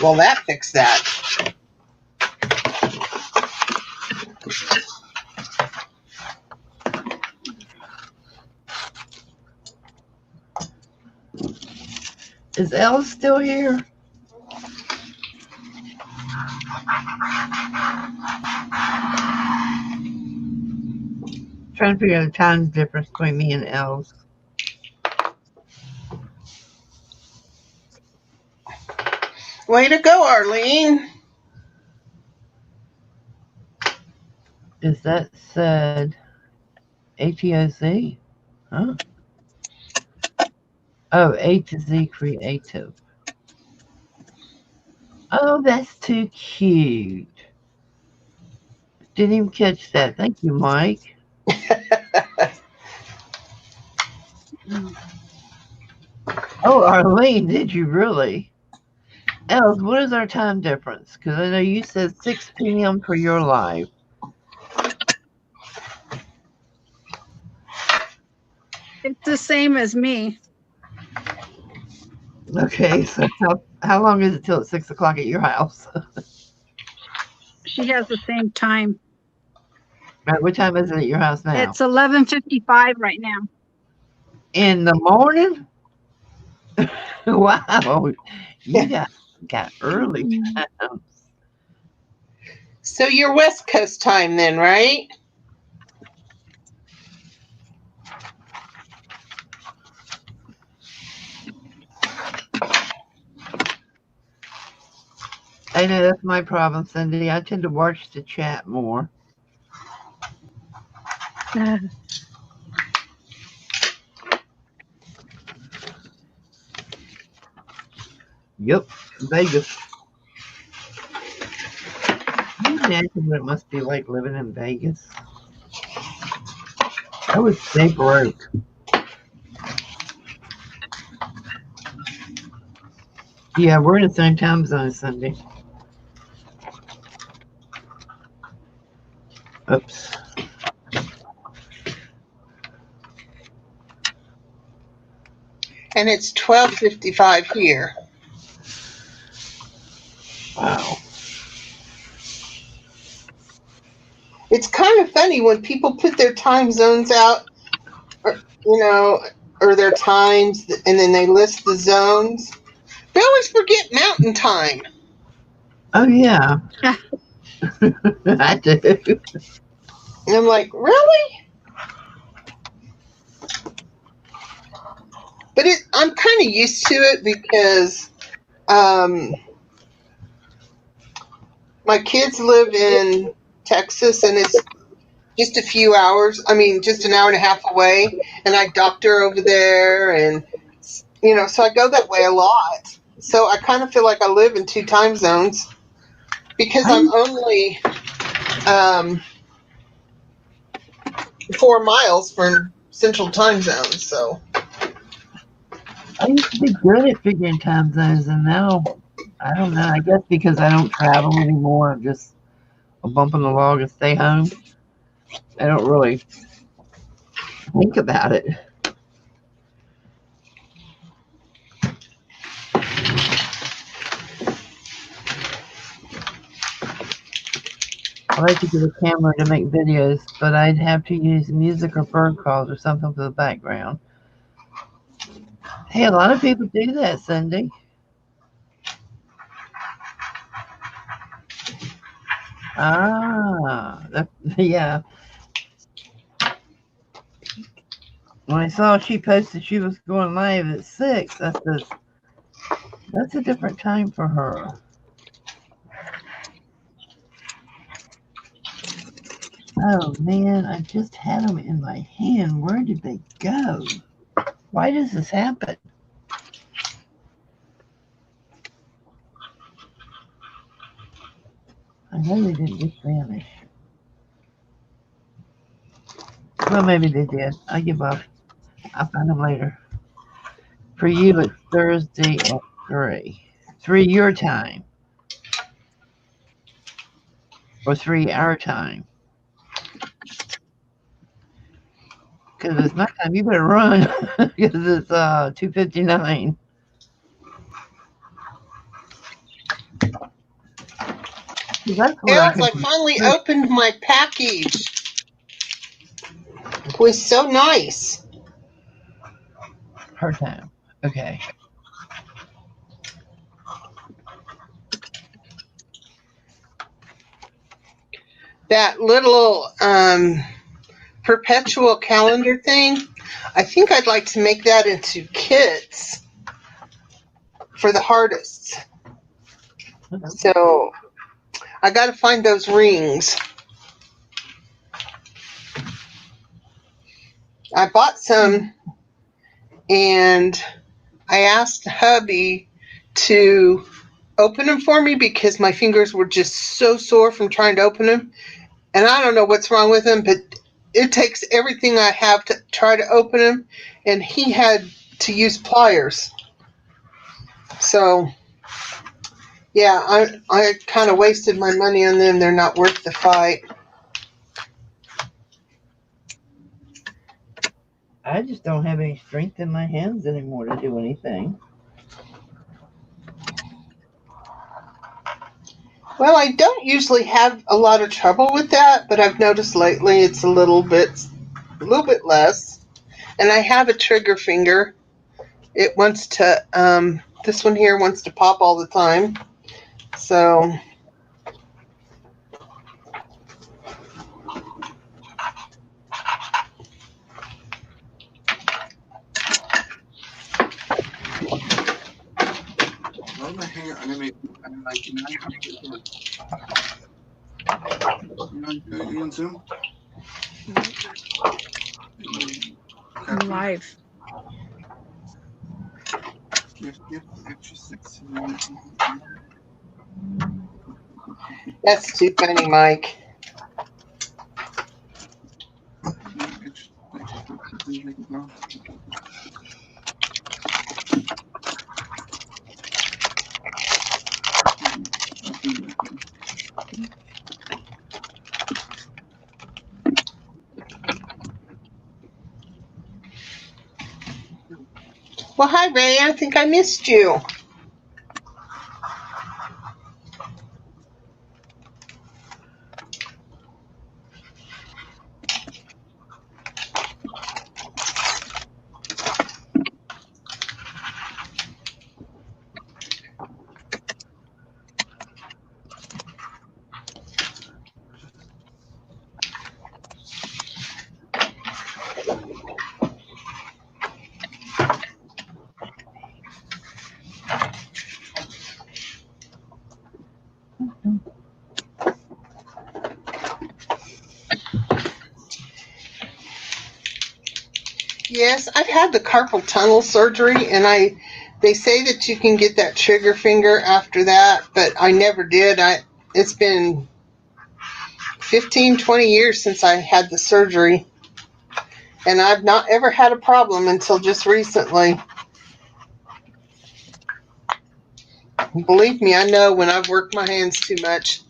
Well, that fixed that. Is Elle still here? Trying to figure out the time difference between me and Elle's. Way to go, Arlene. Is that said ATOZ? Huh? Oh, A to Z Creative. Oh, that's too cute. Didn't even catch that. Thank you, Mike. Oh, Arlene, did you really? Els, what is our time difference? Because I know you said 6 p.m. for your live. It's the same as me. Okay, so how long is it till it's 6 o'clock at your house? She has the same time. Right, what time is it at your house now? It's 11:55 right now. In the morning? Wow, you got early time. So you're West Coast time then, right? I know that's my problem, Cindy. I tend to watch the chat more. Yep, Vegas. Can you imagine what it must be like living in Vegas? I would stay broke. Yeah, we're in the same time zone, Cindy. Oops. And it's 12:55 here. Wow. It's kind of funny when people put their time zones out, or, or their times, and then they list the zones. They always forget Mountain Time. Oh, yeah. I do. And I'm like, really? But I'm kind of used to it because my kids live in Texas, and it's just a few hours. I mean, just an hour and a half away, and I doctor over there, and so I go that way a lot. So I kind of feel like I live in two time zones because I'm only 4 miles from Central Time Zone. So I used to be good at figuring time zones, and now, I don't know. I guess because I don't travel anymore, I'm just a bump in the log and stay home. I don't really think about it. I like to get a camera to make videos, but I'd have to use music or bird calls or something for the background. Hey, a lot of people do that, Cindy. Yeah. When I saw she posted she was going live at 6, I said, that's a different time for her. Oh man, I just had them in my hand. Where did they go? Why does this happen? I know they didn't just vanish. Well, maybe they did. I give up. I'll find them later. For you, it's Thursday at 3. 3 your time. Or 3 our time. Because it's nighttime, you better run. Because it's 2:59. That's what I Alice, I could. finally opened my package. It was so nice. Her time. Okay. That little perpetual calendar thing, I think I'd like to make that into kits for the artists. So I got to find those rings. I bought some, and I asked hubby to open them for me because my fingers were just so sore from trying to open them. And I don't know what's wrong with them, but it takes everything I have to try to open them, and he had to use pliers. So, yeah, I kind of wasted my money on them. They're not worth the fight. I just don't have any strength in my hands anymore to do anything. Well, I don't usually have a lot of trouble with that, but I've noticed lately it's a little bit less. And I have a trigger finger. It wants to, this one here wants to pop all the time. So, Why am I hanging? I'm like, you on Zoom? I'm live. that's too funny, Mike. Well, hi, Ray. I think I missed you. Yes, I've had the carpal tunnel surgery, and they say that you can get that trigger finger after that, but I never did. It's been 15, 20 years since I had the surgery, and I've not ever had a problem until just recently. Believe me, I know when I've worked my hands too much.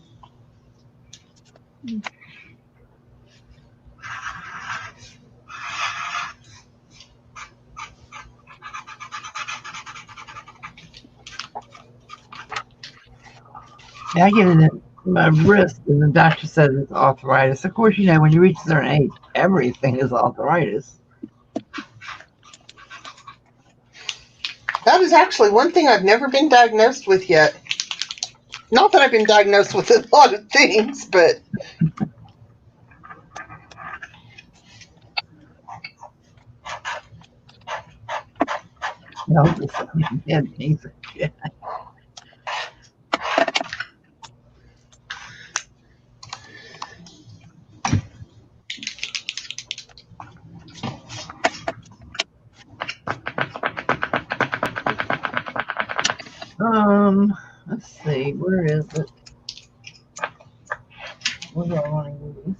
Yeah, I get it in my wrist, and the doctor says it's arthritis. Of course, when you reach a certain age, everything is arthritis. That is actually one thing I've never been diagnosed with yet. Not that I've been diagnosed with a lot of things, but Just head pains and shit. Let's see, where is it? Where do I want to use?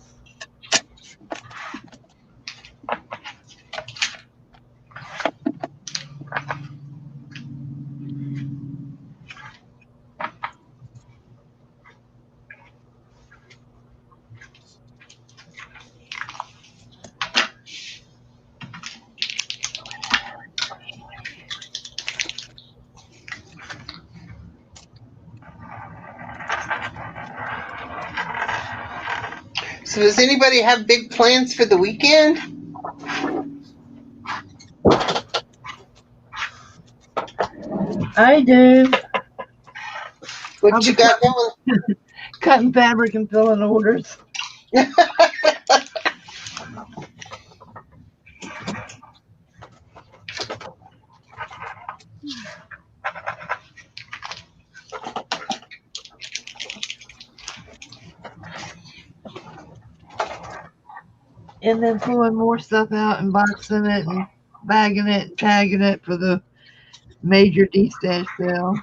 so does anybody have big plans for the weekend? I do. What you got going? Cutting fabric and filling orders. And then pulling more stuff out and boxing it and bagging it and tagging it for the major D-stash sale.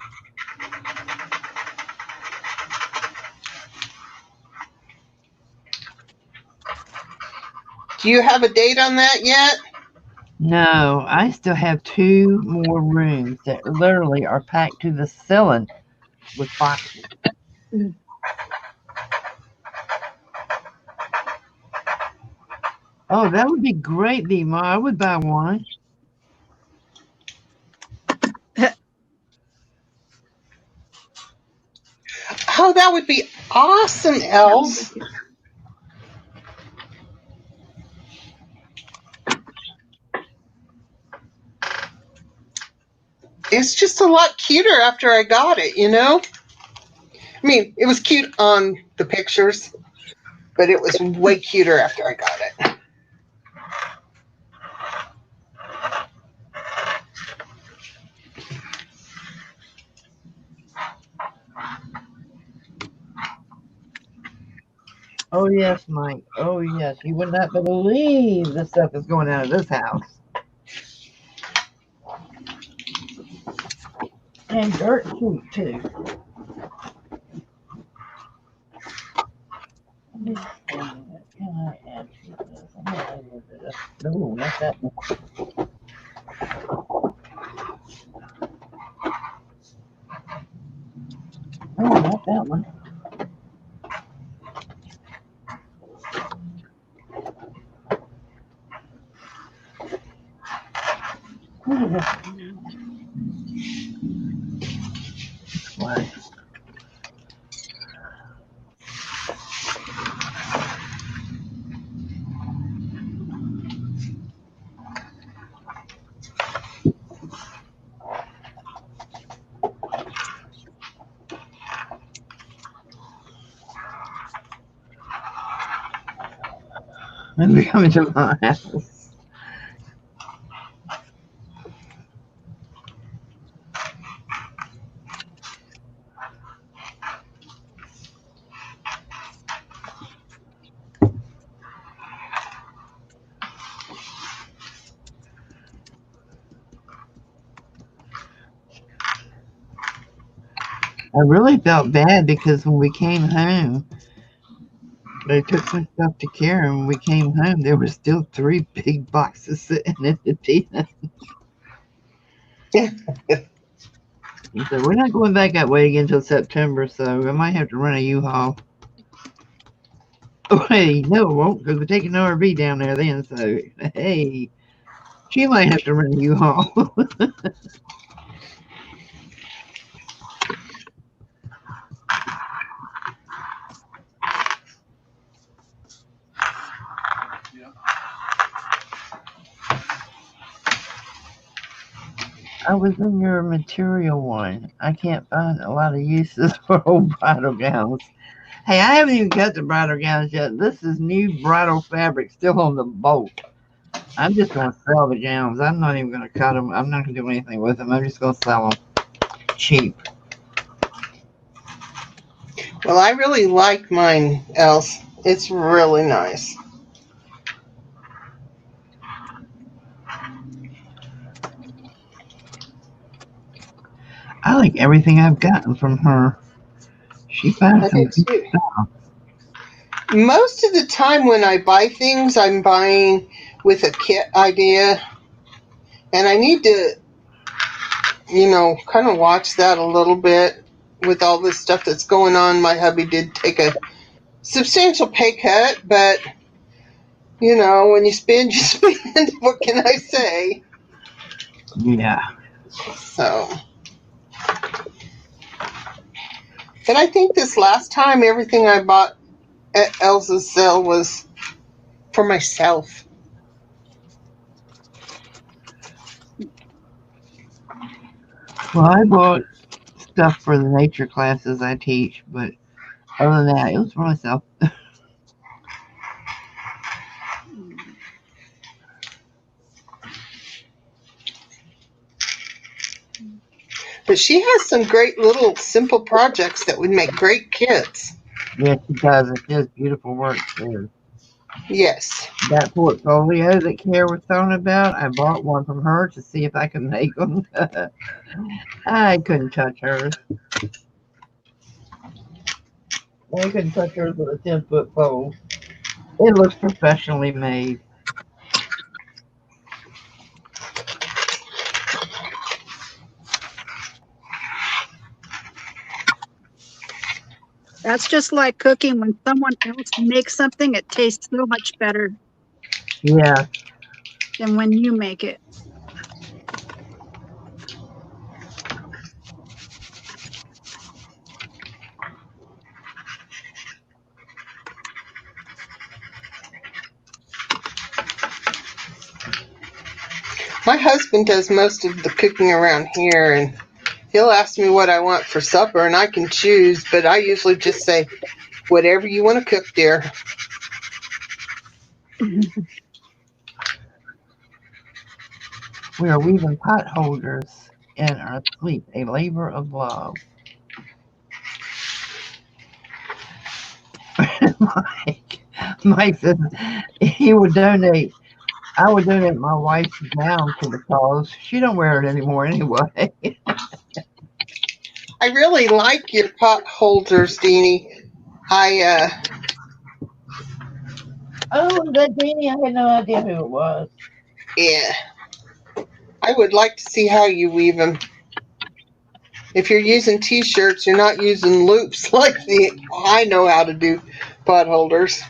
Do you have a date on that yet? No, I still have 2 more rooms that literally are packed to the ceiling with boxes. Oh, that would be great, Dima. I would buy one. Oh, that would be awesome, Els. It's just a lot cuter after I got it, you know? I mean, it was cute on the pictures, but it was way cuter after I got it. Oh yes, Mike. Oh yes. You would not believe the stuff that's going out of this house. And dirt cheap too. Can I add to this? I'm gonna add a little bit of. No, not that one. No, not that one. Why? Maybe coming to my house. I really felt bad because when we came home, they took some stuff to care, and when we came home, there were still 3 big boxes sitting in the den. He said, we're not going back that way again until September, so I might have to run a U-Haul. Oh, hey, no, it won't, because we're taking an RV down there then, so, hey, she might have to run a U-Haul. I was in your material one. I can't find a lot of uses for old bridal gowns. Hey, I haven't even cut the bridal gowns yet. This is new bridal fabric still on the bolt. I'm just going to sell the gowns. I'm not even going to cut them. I'm not going to do anything with them. I'm just going to sell them cheap. Well, I really like mine, Els. It's really nice. I like everything I've gotten from her. She finds I some do good too. stuff. Most of the time when I buy things, I'm buying with a kit idea. And I need to, kind of watch that a little bit with all this stuff that's going on. My hubby did take a substantial pay cut, but, when you spend, you spend. What can I say? Yeah. So. But I think this last time, everything I bought at Elsa's sale was for myself. Well, I bought stuff for the nature classes I teach, but other than that, it was for myself. But she has some great little simple projects that would make great kits. Yeah, she does. It does beautiful work too. Yes. That portfolio that Kara was talking about, I bought one from her to see if I could make them. I couldn't touch hers. I couldn't touch hers with a 10-foot pole. It looks professionally made. That's just like cooking. When someone else makes something, it tastes so much better Yeah. than when you make it. My husband does most of the cooking around here, and he'll ask me what I want for supper, and I can choose, but I usually just say, whatever you want to cook, dear. We are weaving pot holders in our sleep, a labor of love. Mike, Mike says he would donate. I would donate my wife's gown to the cause. She don't wear it anymore anyway. I really like your pot holders, Deanie. Oh, was that Danny? I had no idea who it was. Yeah, I would like to see how you weave them. If you're using t-shirts, you're not using loops like I know how to do pot holders.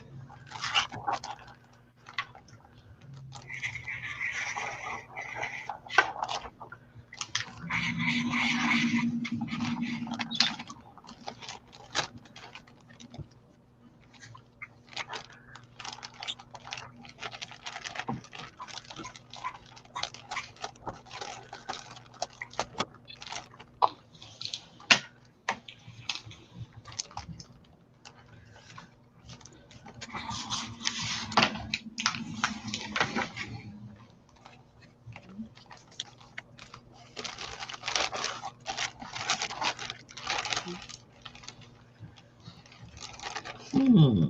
Hmm.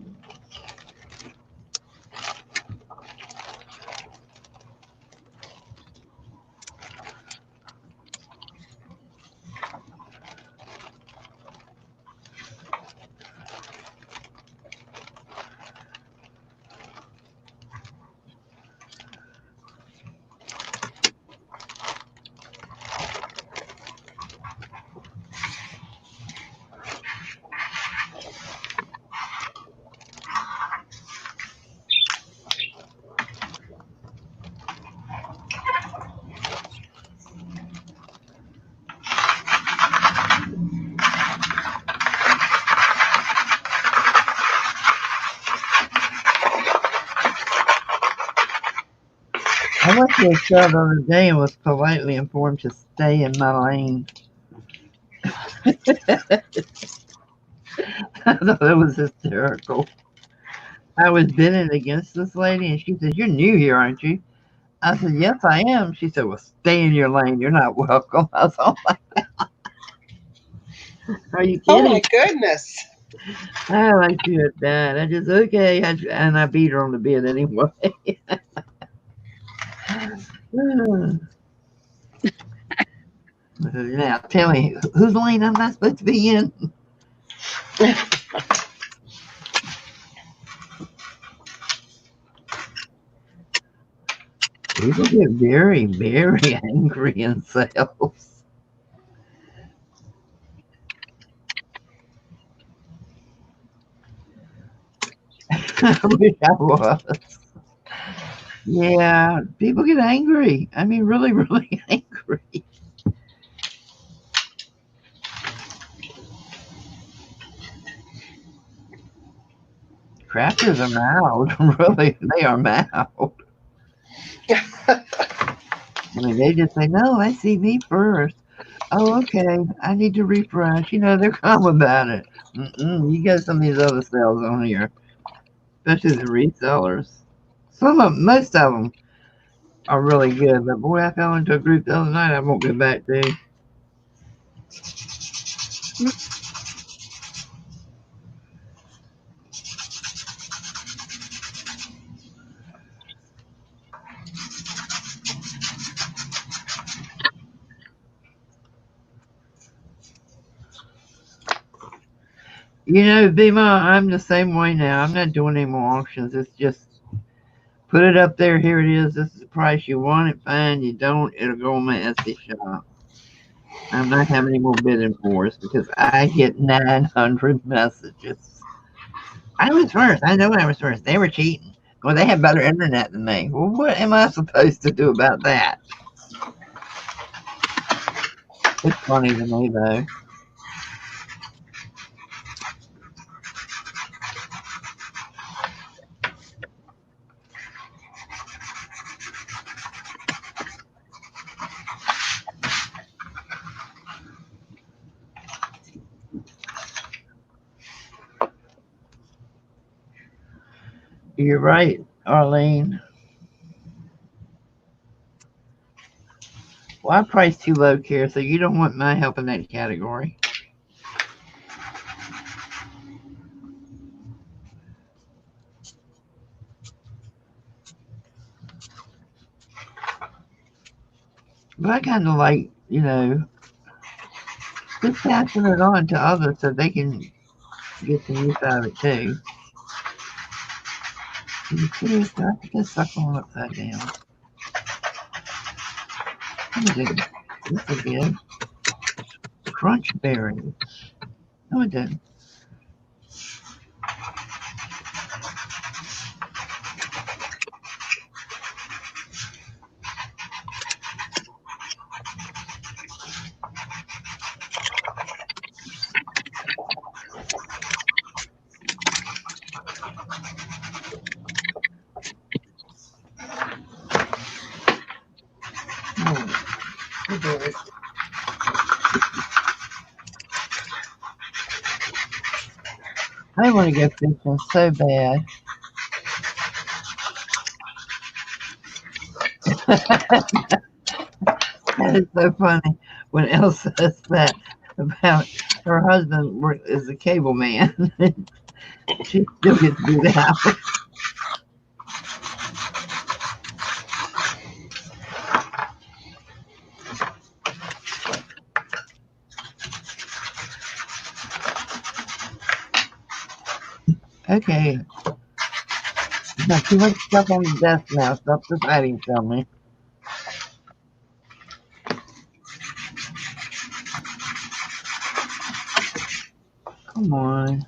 I went to a show the other day and was politely informed to stay in my lane. I thought it was hysterical. I was bidding against this lady, and she said, "You're new here, aren't you?" I said, "Yes, I am." She said, "Well, stay in your lane. You're not welcome." I was all like, "Are you Oh my kidding?" goodness. I like you at that. I just okay, and I beat her on the bid anyway. Now tell me, whose lane am I supposed to be in? People get very, very angry in sales. I wish I was. Yeah, people get angry. I mean, really, really angry. Crafters are mild. Really, they are mild. I mean, they just say, "No, I see me first." Oh, okay. I need to refresh. They're calm about it. You got some of these other sales on here, especially the resellers. Most of them are really good. But boy, I fell into a group the other night I won't go back to. Bima, I'm the same way now. I'm not doing any more auctions. It's just put it up there. Here it is. This is the price you want it. Fine. You don't, it'll go on my Etsy shop. I'm not having any more bidding wars because I get 900 messages. I was first. I know I was first. They were cheating. Well, they have better internet than me. Well, what am I supposed to do about that? It's funny to me, though. You're right, Arlene. Well, I priced too low, Care, so you don't want my help in that category. But I kind of like, just passing it on to others so they can get some use out of it too. You serious? I think I stuck one upside down. Oh, I didn't. This is good. Crunch berries. No, it didn't. It did. I want to go fishing so bad. That is so funny when Elsa says that about her husband is a cable man. She still gets to do that. Okay. Got too much stuff on the desk now. Stop deciding from me. Come on.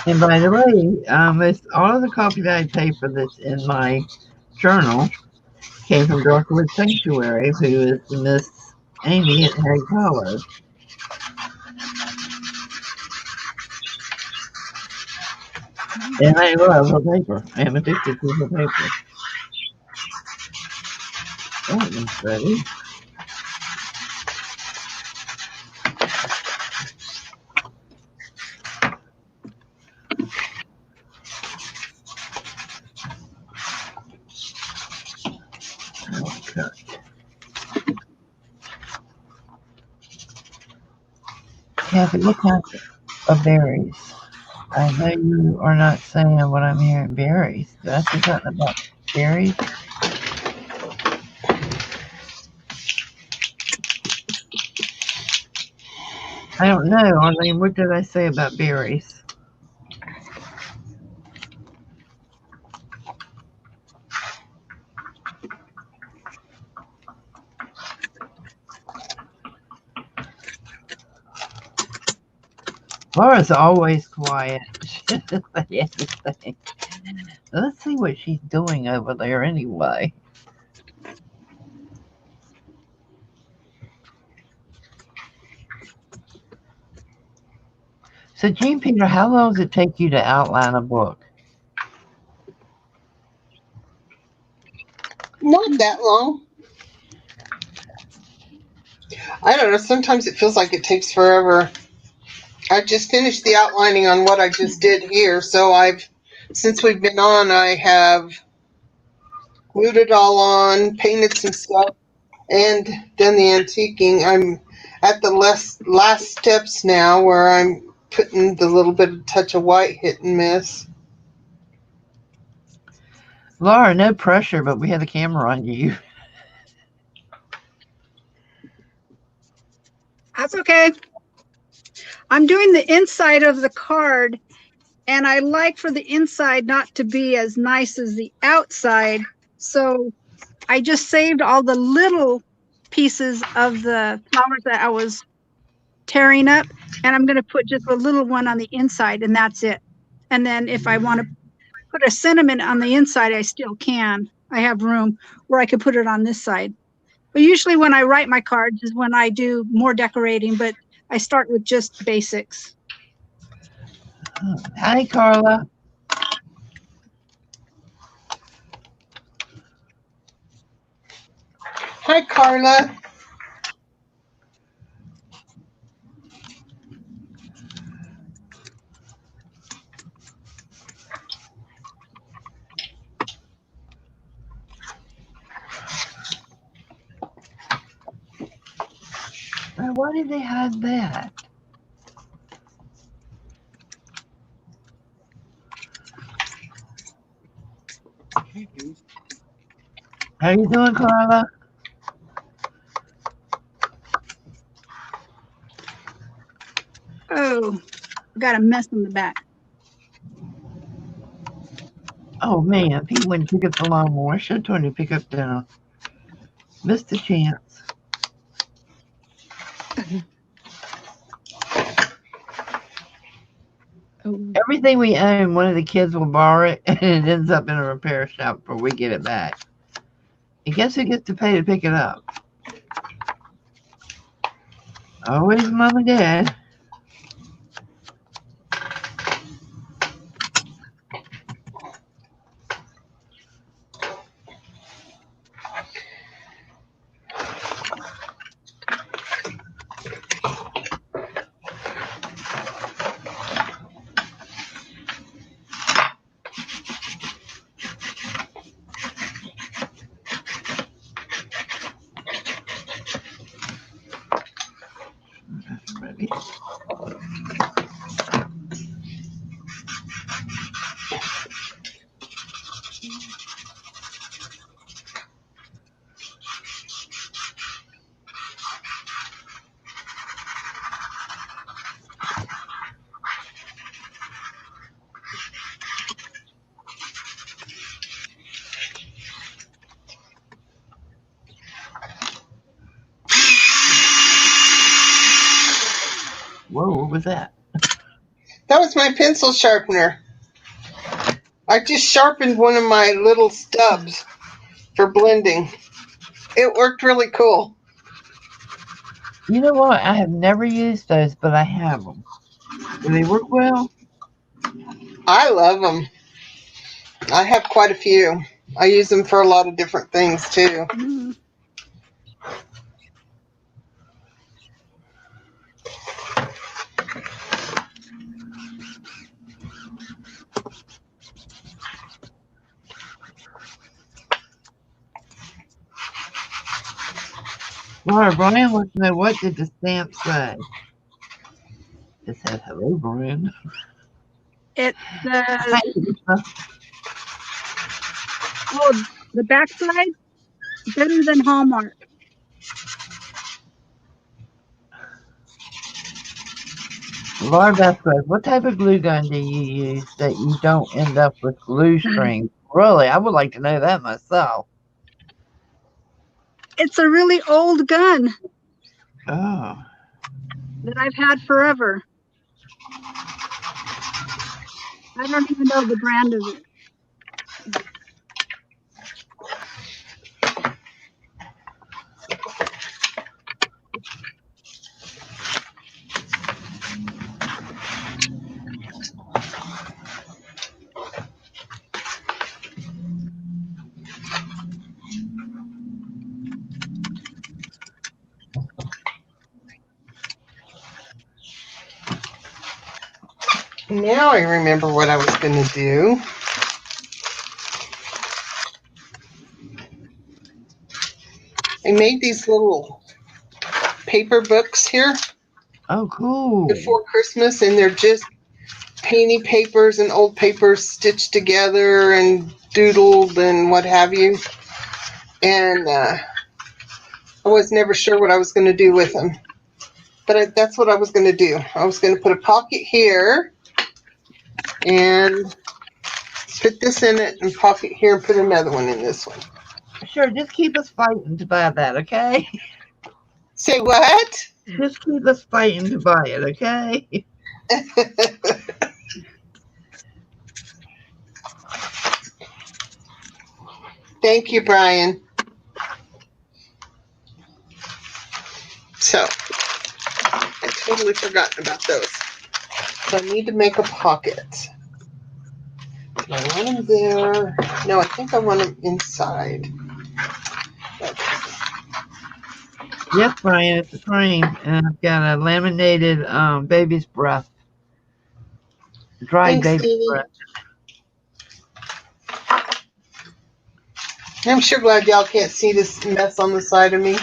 And by the way, it's all of the coffee that I paid for this in my journal came from Darkwood Sanctuary, who is Miss Amy at Harry Hollow. And I love her paper. I am addicted to her paper. That one's ready. Okay. Kathy, what kind of berries? I know you are not saying what I'm hearing. Berries. Did I say something about berries? I don't know, Arlene. What did I say about berries? Laura's always quiet. Yes, let's see what she's doing over there anyway. So, Jean Peter, how long does it take you to outline a book? Not that long. I don't know. Sometimes it feels like it takes forever. I just finished the outlining on what I just did here. So since we've been on, I have glued it all on, painted some stuff, and done the antiquing. I'm at the last steps now where I'm putting the little bit of touch of white hit and miss. Laura, no pressure, but we have the camera on you. That's okay. I'm doing the inside of the card, and I like for the inside not to be as nice as the outside. So I just saved all the little pieces of the flowers that I was tearing up, and I'm going to put just a little one on the inside, and that's it. And then if I want to put a sentiment on the inside, I still can. I have room where I could put it on this side. But usually when I write my cards is when I do more decorating, but I start with just basics. Hi, Carla. Hi, Carla. Now, why did they hide that? How you doing, Carla? Oh, got a mess in the back. Oh man, Pete went and pick up the lawnmower. I should have told him to pick up dinner. Missed the chance. Oh, Everything we own, one of the kids will borrow it, and it ends up in a repair shop before we get it back. And guess who gets to pay to pick it up? Always mom and dad. Ready? Whoa, what was that? That was my pencil sharpener. I just sharpened one of my little stubs for blending. It worked really cool. You know what? I have never used those, but I have them. Do they work well? I love them. I have quite a few. I use them for a lot of different things too. mm. Laura, Brian wants to know, what did the stamp say? It said, hello, Brian. It says, oh, the backside, better than Hallmark. Laura Beth says, what type of glue gun do you use that you don't end up with glue strings? Really, I would like to know that myself. It's a really old gun Oh. that I've had forever. I don't even know the brand of it. Now I remember what I was going to do. I made these little paper books here Oh, cool. before Christmas, and they're just painty papers and old papers stitched together and doodled and what have you. And I was never sure what I was going to do with them. But that's what I was going to do. I was going to put a pocket here and put this in it, and pocket here and put another one in this one. Sure, just keep us fighting to buy that, okay? Say what? Just keep us fighting to buy it, okay? Thank you, Brian. So, I totally forgotten about those. So I need to make a pocket. Do I want them there? No, I think I want them inside. Yes, Brian, it's a cream, and I've got a laminated baby's breath, dried Thanks, baby's Stevie. breath. I'm sure glad y'all can't see this mess on the side of me.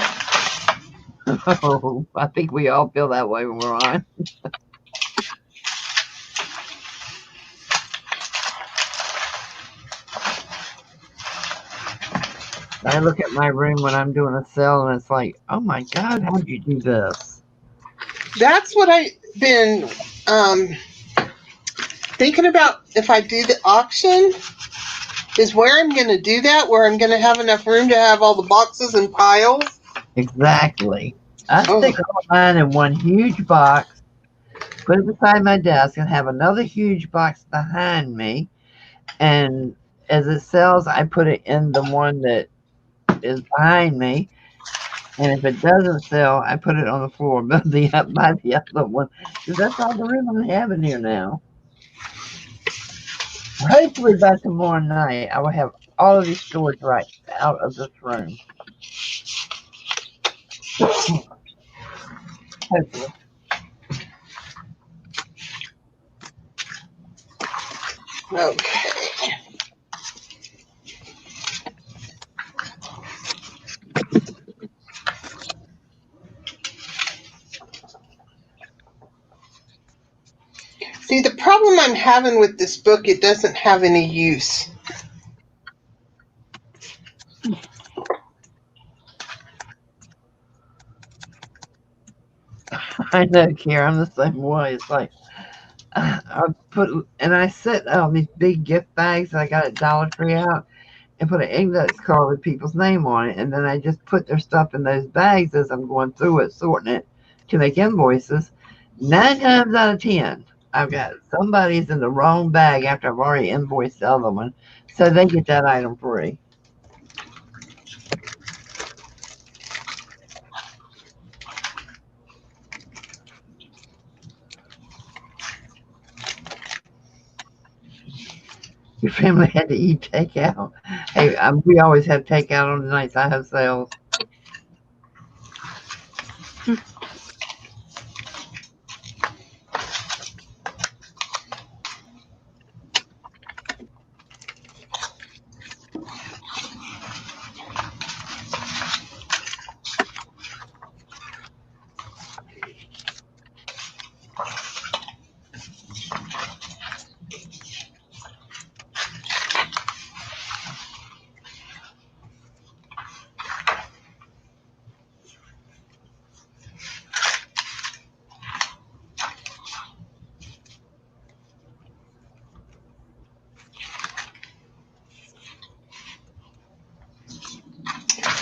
Oh, I think we all feel that way when we're on. I look at my room when I'm doing a sale, and it's like, oh my God, how'd you do this? That's what I've been thinking about. If I do the auction, is where I'm going to do that, where I'm going to have enough room to have all the boxes and piles. Exactly. I Oh, stick all mine in one huge box, put it beside my desk, and have another huge box behind me. And as it sells, I put it in the one that is behind me. And if it doesn't sell, I put it on the floor by the other one. Because that's all the room I'm having here now. Hopefully by tomorrow night, I will have all of these storage rights out of this room. Hopefully. okay. See, the problem I'm having with this book, it doesn't have any use. I know, Kara, I'm the same way. It's like, I set these big gift bags that I got at Dollar Tree out and put an index card with people's name on it. And then I just put their stuff in those bags as I'm going through it, sorting it to make invoices. 9 times out of 10, I've got somebody's in the wrong bag after I've already invoiced the other one. So they get that item free. Your family had to eat takeout. Hey, we always have takeout on the nights I have sales.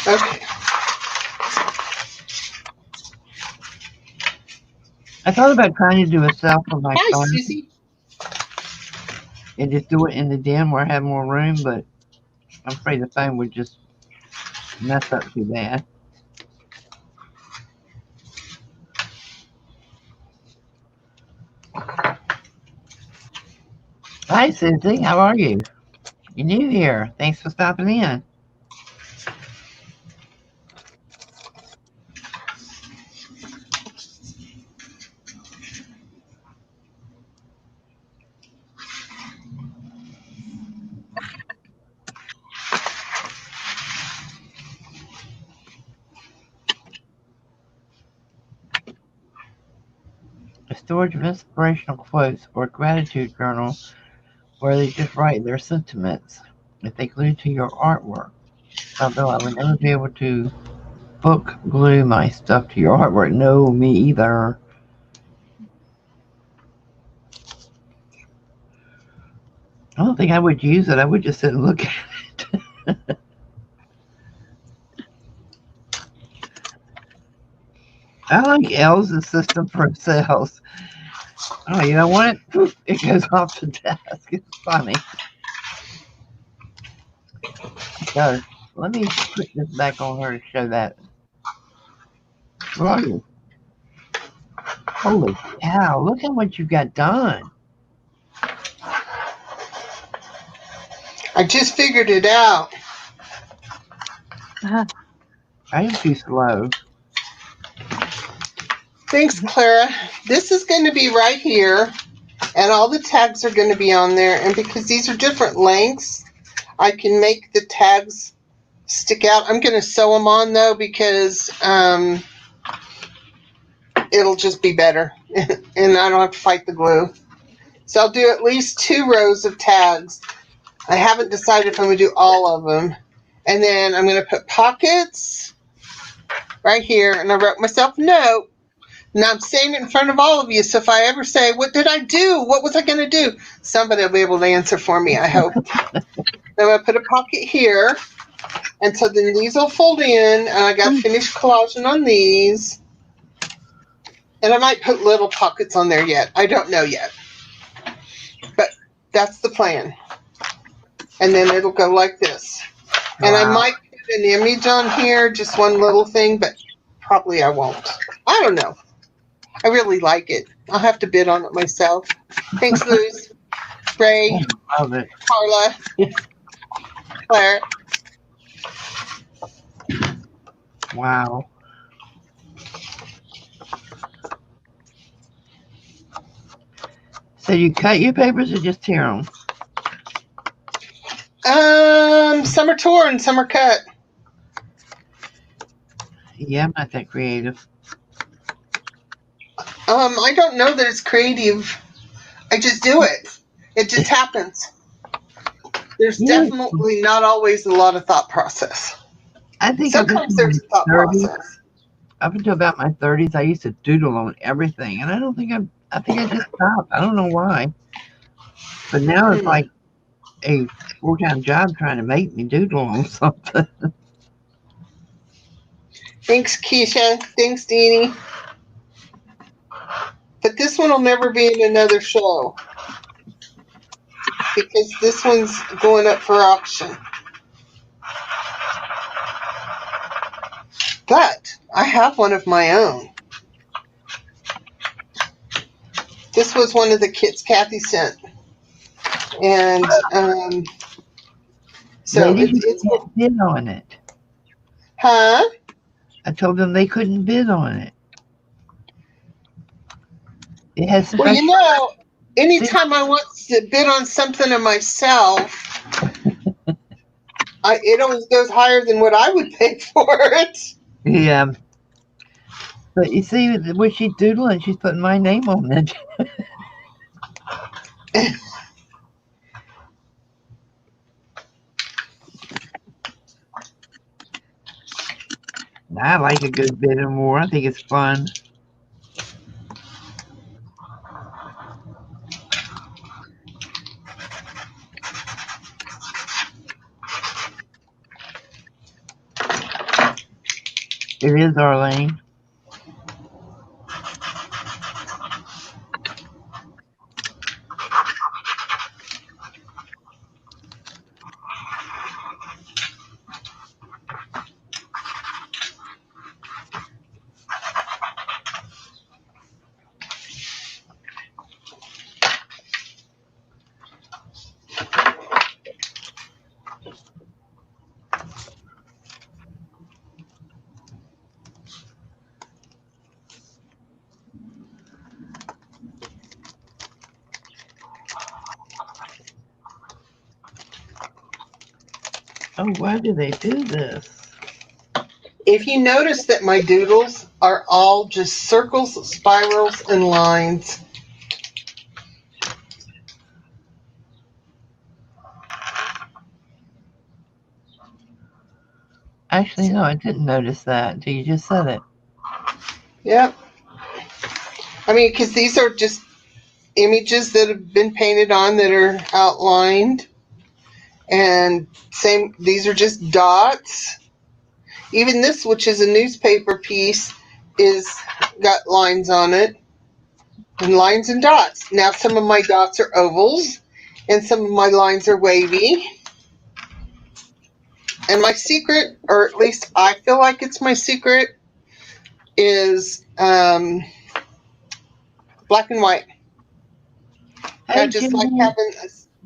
Okay. I thought about trying to do a sale for my Hi, phone Susie. and just do it in the den where I have more room, but I'm afraid the phone would just mess up too bad. Hi, Susie. How are you? You're new here. Thanks for stopping in. A storage of inspirational quotes or a gratitude journal where they just write their sentiments that they glue to your artwork. Although I would never be able to book glue my stuff to your artwork. No, me either. I don't think I would use it. I would just sit and look at it. I like Elle's system for sales. Oh, you don't want it? Poof, it goes off the desk. It's funny. So let me put this back on her to show that. Whoa. Holy cow, look at what you got done. I just figured it out. I am too slow. Thanks, Clara. This is going to be right here, and all the tags are going to be on there. And because these are different lengths, I can make the tags stick out. I'm going to sew them on, though, because it'll just be better, and I don't have to fight the glue. So I'll do at least 2 rows of tags. I haven't decided if I'm going to do all of them. And then I'm going to put pockets right here, and I wrote myself a note. Now I'm saying it in front of all of you, so if I ever say, what did I do? What was I going to do? Somebody will be able to answer for me, I hope. Then I'm going to put a pocket here, and so then these will fold in, and I got to finish collaging on these. And I might put little pockets on there yet. I don't know yet. But that's the plan. And then it'll go like this. And I Wow. might put an image on here, just one little thing, but probably I won't. I don't know. I really like it. I'll have to bid on it myself. Thanks, Luz, Ray, Love it. Carla, Claire. Wow. So you cut your papers or just tear them? Some are torn, some are cut. Yeah, I'm not that creative. I don't know that it's creative. I just do it. It just happens. There's Yeah. definitely not always a lot of thought process. I think up Sometimes until there's a thought my 30s, process. up until about my 30s, I used to doodle on everything, and I don't think I think I just stopped. I don't know why. But now it's like a full-time job trying to make me doodle on something. Thanks, Keisha. Thanks, Deanie. But this one will never be in another show because this one's going up for auction. But I have one of my own. This was one of the kits Kathy sent. And so Ladies, it's you can't bid on it. huh? I told them they couldn't bid on it. It has Well, special. you know, anytime I want to bid on something of myself, it always goes higher than what I would pay for it. Yeah. But you see, when she's doodling, she's putting my name on it. I like a good bit or more. I think it's fun. It is, Arlene. Oh, why do they do this? If you notice that my doodles are all just circles, spirals, and lines. Actually, no, I didn't notice that until you just said it. Yep. I mean, because these are just images that have been painted on that are outlined. And these are just dots. Even this, which is a newspaper piece, is got lines on it. And lines and dots. Now some of my dots are ovals. And some of my lines are wavy. And my secret, or at least I feel like it's my secret, is black and white. I just like having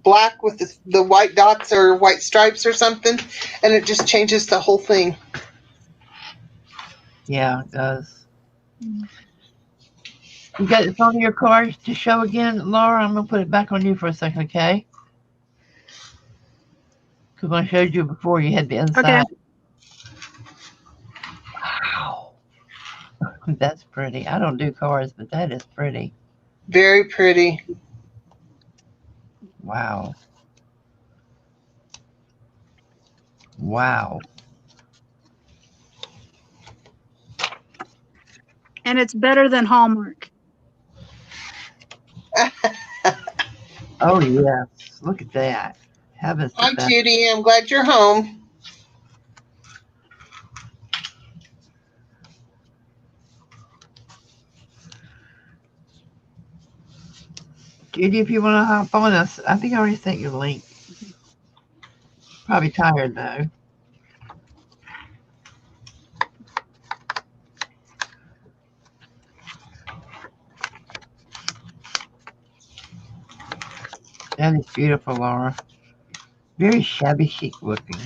black with the white dots or white stripes or something, and it just changes the whole thing. Yeah, it does. You got it on your card to show again, Laura? I'm going to put it back on you for a second, okay? Because when I showed you before, you had the inside. Okay. Wow. That's pretty. I don't do cards, but that is pretty. Very pretty. Wow. Wow. And it's better than Hallmark. Oh, yes. Look at that. Heavens to Hi, that. Judy. I'm glad you're home. Judy, if you want to hop on us, I think I already sent you the link. Probably tired, though. That is beautiful, Laura. Very shabby chic looking.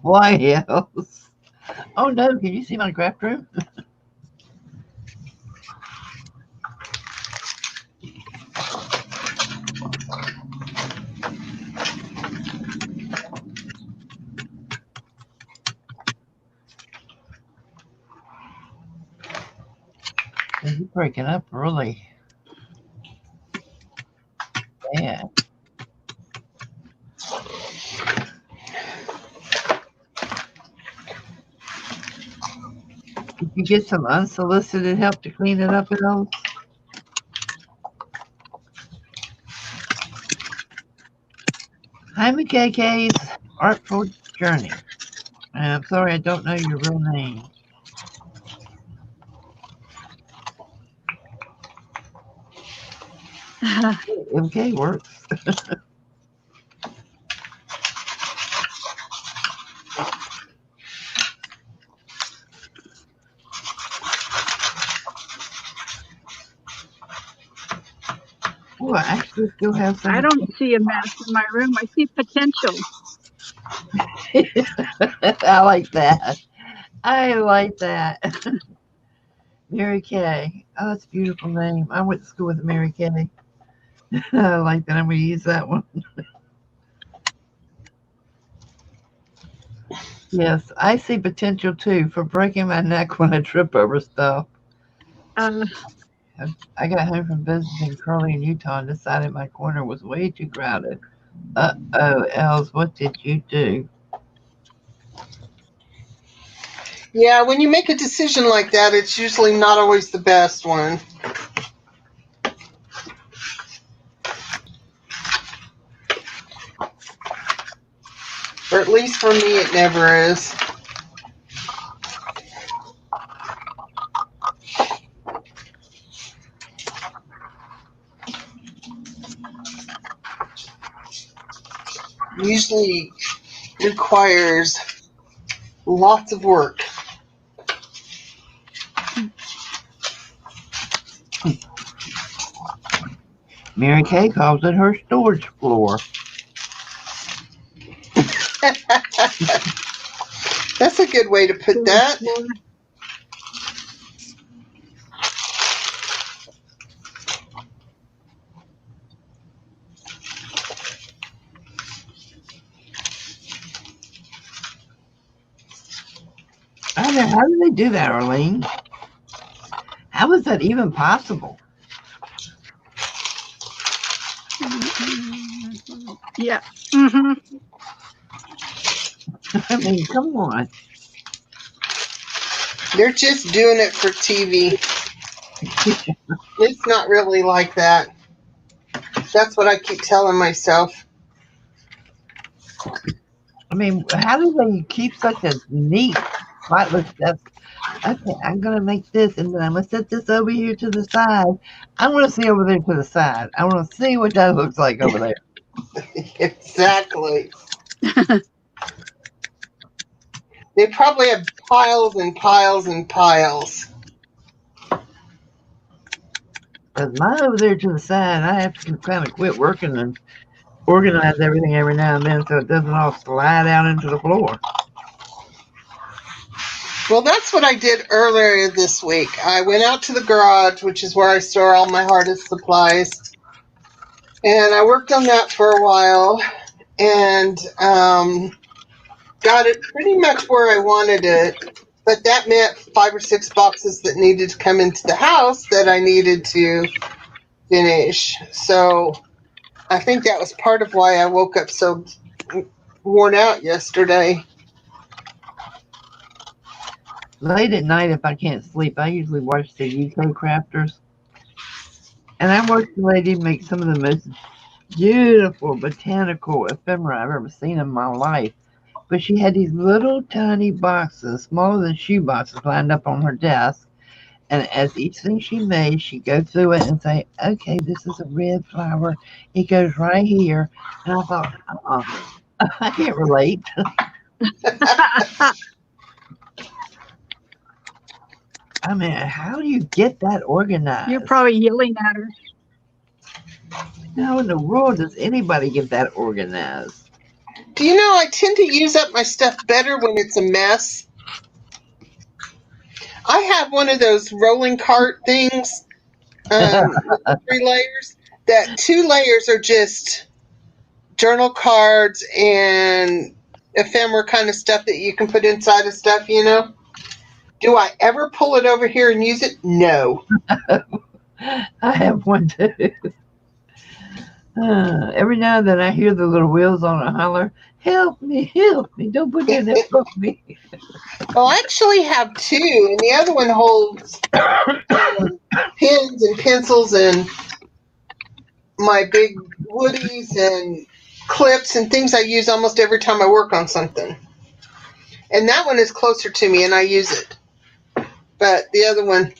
Why else? Oh no, can you see my craft room? You're breaking up really bad. Did you get some unsolicited help to clean it up at all? Jaime KK's Artful Journey. I'm sorry, I don't know your real name. MK works. Oh, I actually still have some. I don't see a mess in my room. I see potential. I like that. I like that. Mary Kay. Oh, that's a beautiful name. I went to school with Mary Kay. I like that. I'm going to use that one. Yes, I see potential too for breaking my neck when I trip over stuff. I got home from visiting Curly in Utah and decided my corner was way too crowded. Uh-oh, Els, what did you do? Yeah, when you make a decision like that, it's usually not always the best one. Or at least for me, it never is. Usually requires lots of work. Mary Kay calls it her storage floor. That's a good way to put that. I don't know, how do they do that, Arlene? How is that even possible? Yeah. Hmm. I mean, come on. They're just doing it for TV. It's not really like that. That's what I keep telling myself. I mean, how do they keep such a neat, spotless stuff? Okay, I'm gonna make this, and then I'm gonna set this over here to the side. I want to see over there to the side. I want to see what that looks like over there. Exactly. They probably have piles and piles and piles. Because mine over there to the side, I have to kind of quit working and organize everything every now and then so it doesn't all slide out into the floor. Well, that's what I did earlier this week. I went out to the garage, which is where I store all my hardest supplies, and I worked on that for a while and got it pretty much where I wanted it. But that meant 5 or 6 boxes that needed to come into the house that I needed to finish. So I think that was part of why I woke up so worn out yesterday. Late at night, if I can't sleep, I usually watch the UK Crafters. And I watched the lady make some of the most beautiful botanical ephemera I've ever seen in my life. But she had these little tiny boxes, smaller than shoe boxes, lined up on her desk. And as each thing she made, she'd go through it and say, okay, this is a red flower. It goes right here. And I thought, I can't relate. I mean, how do you get that organized? You're probably yelling at her. How in the world does anybody get that organized? Do you know, I tend to use up my stuff better when it's a mess. I have one of those rolling cart things with 3 layers. That 2 layers are just journal cards and ephemera kind of stuff that you can put inside of stuff, you know. Do I ever pull it over here and use it? No. I have one too. Every now and then I hear the little wheels on a holler, help me, don't put that there for me. Well, I actually have 2, and the other one holds pens and pencils and my big woodies and clips and things I use almost every time I work on something. And that one is closer to me, and I use it. But the other one,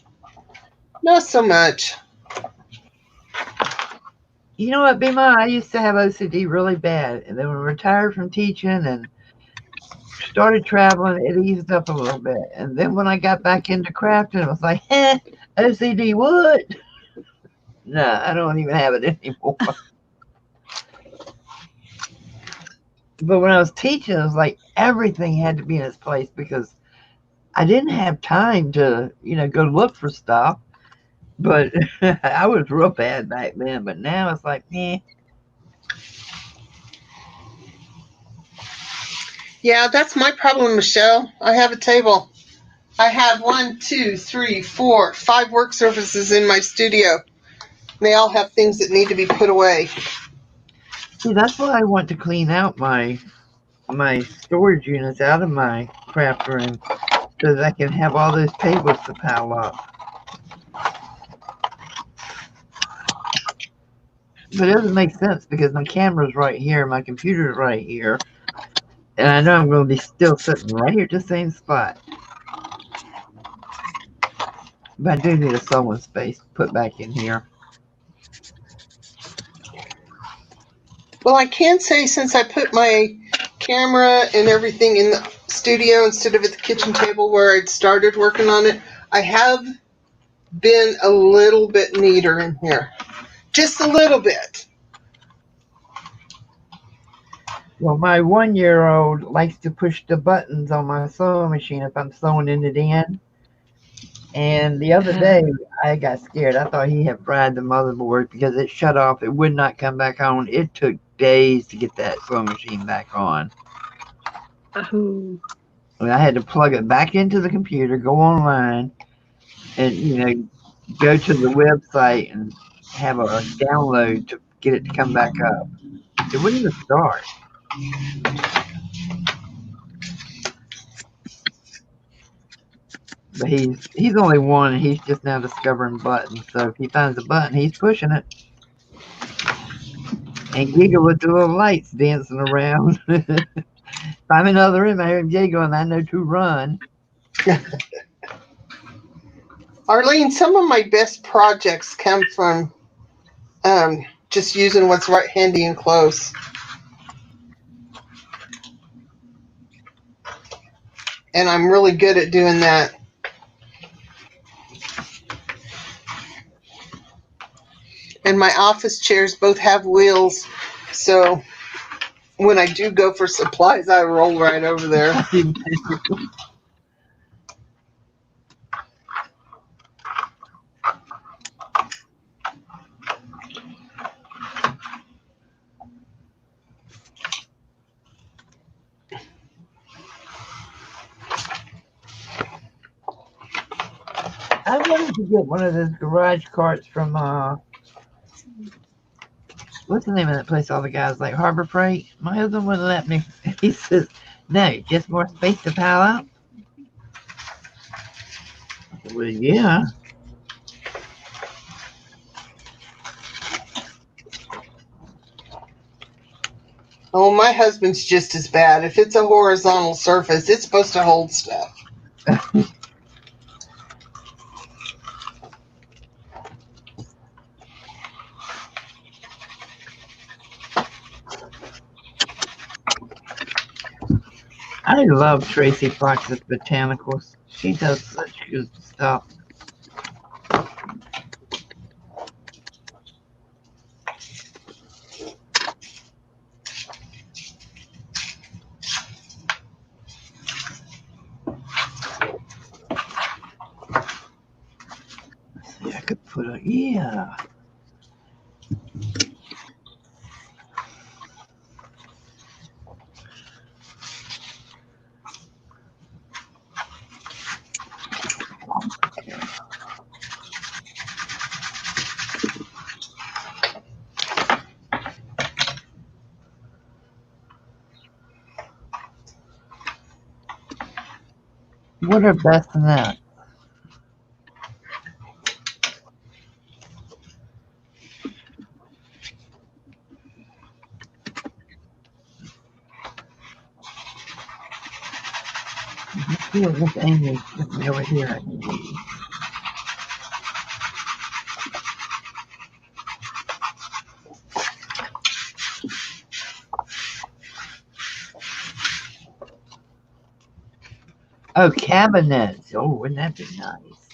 not so much. You know what, Bima? I used to have OCD really bad. And then when I retired from teaching and started traveling, it eased up a little bit. And then when I got back into crafting, it was like, OCD what? No, I don't even have it anymore. But when I was teaching, it was like everything had to be in its place because I didn't have time to, go look for stuff. But I was real bad back then. But now it's like, Yeah, that's my problem, Michelle. I have a table. I have 1, 2, 3, 4, 5 work surfaces in my studio. They all have things that need to be put away. See, that's why I want to clean out my storage units out of my craft room so that I can have all those tables to pile up. But it doesn't make sense because my camera's right here, my computer's right here, and I know I'm going to be still sitting right here at the same spot. But I do need a sewing space to put back in here. Well, I can say since I put my camera and everything in the studio instead of at the kitchen table where I'd started working on it, I have been a little bit neater in here. Just a little bit. Well, my 1-year-old likes to push the buttons on my sewing machine if I'm sewing in it in. And the other day, I got scared. I thought he had fried the motherboard because it shut off. It would not come back on. It took days to get that sewing machine back on. Oh. And I had to plug it back into the computer, go online, and, go to the website and have a download to get it to come back up. It wouldn't even start. But he's only one, and he's just now discovering buttons. So if he finds a button, he's pushing it. And Giga with the little lights dancing around. If I'm in another room, I hear Giga, and I know to run. Arlene, some of my best projects come from just using what's right handy and close. And I'm really good at doing that. And my office chairs both have wheels, so when I do go for supplies, I roll right over there. I wanted to get one of those garage carts from what's the name of that place all the guys like Harbor Freight? My husband wouldn't let me. He says, no, just more space to pile up. I said, well, yeah. Oh, my husband's just as bad. If it's a horizontal surface, it's supposed to hold stuff. I love Tracy Fox's botanicals. She does such good stuff. See, I could put a yeah. What are best than that? Yeah, Miss Amy took me over here. Oh, cabinets. Oh, wouldn't that be nice?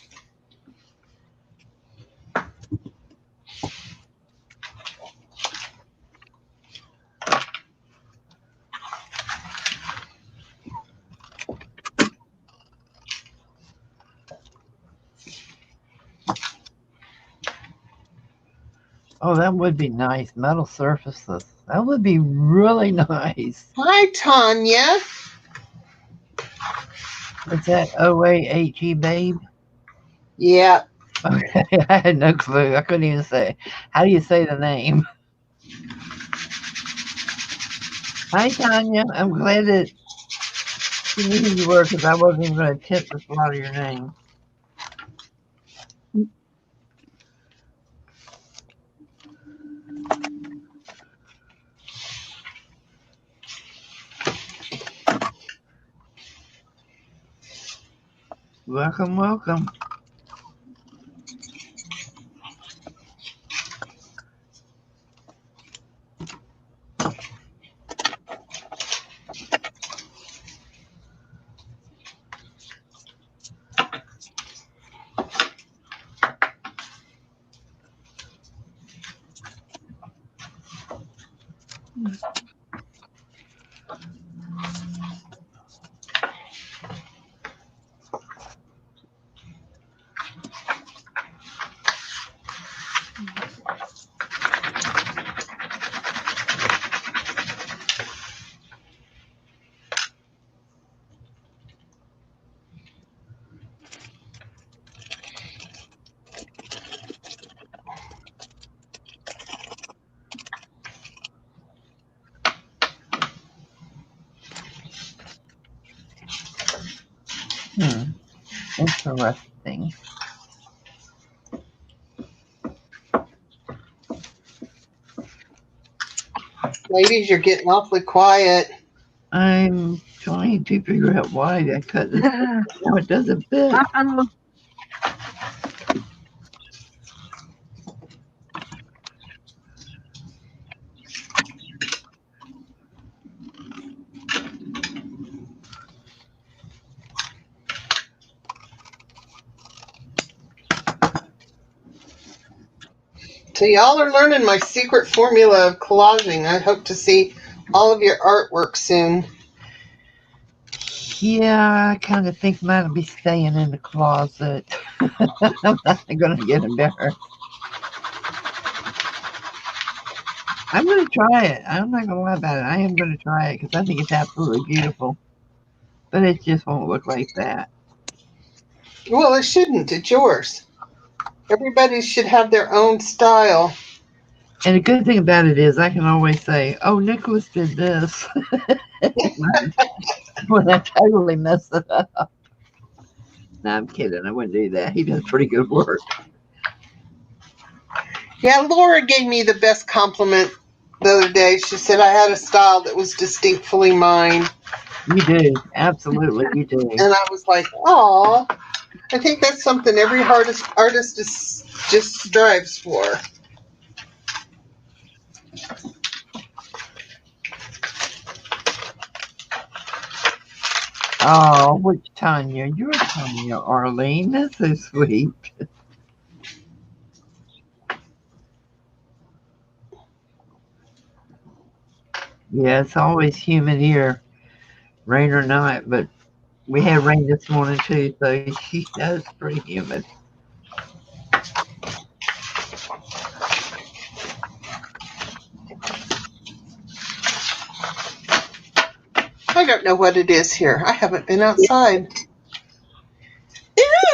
Oh, that would be nice. Metal surfaces. That would be really nice. Hi, Tanya. What's that? OAHE, babe? Yeah. Okay, I had no clue. I couldn't even say. How do you say the name? Hi, Tanya. I'm glad that you knew who you were because I wasn't even going to attempt to slaughter your name. Welcome, welcome. Interesting. Ladies, you're getting awfully quiet. I'm trying to figure out why I cut this. Now it doesn't fit. Uh-oh. So y'all are learning my secret formula of collaging. I hope to see all of your artwork soon. Yeah, I kind of think mine will be staying in the closet. I'm not going to get embarrassed. I'm going to try it. I'm not going to lie about it. I am going to try it because I think it's absolutely beautiful. But it just won't look like that. Well, it shouldn't. It's yours. Everybody should have their own style. And the good thing about it is I can always say, oh, Nicholas did this. When I totally mess it up. No, I'm kidding. I wouldn't do that. He does pretty good work. Yeah, Laura gave me the best compliment the other day. She said I had a style that was distinctly mine. You do. Absolutely, you do. And I was like, "Aw, I think that's something every artist just strives for." Oh, which Tanya? You're Tanya, Arlene. That's so sweet. Yeah, it's always humid here, rain or not, but we had rain this morning too, so she does pretty humid. I don't know what it is here. I haven't been outside.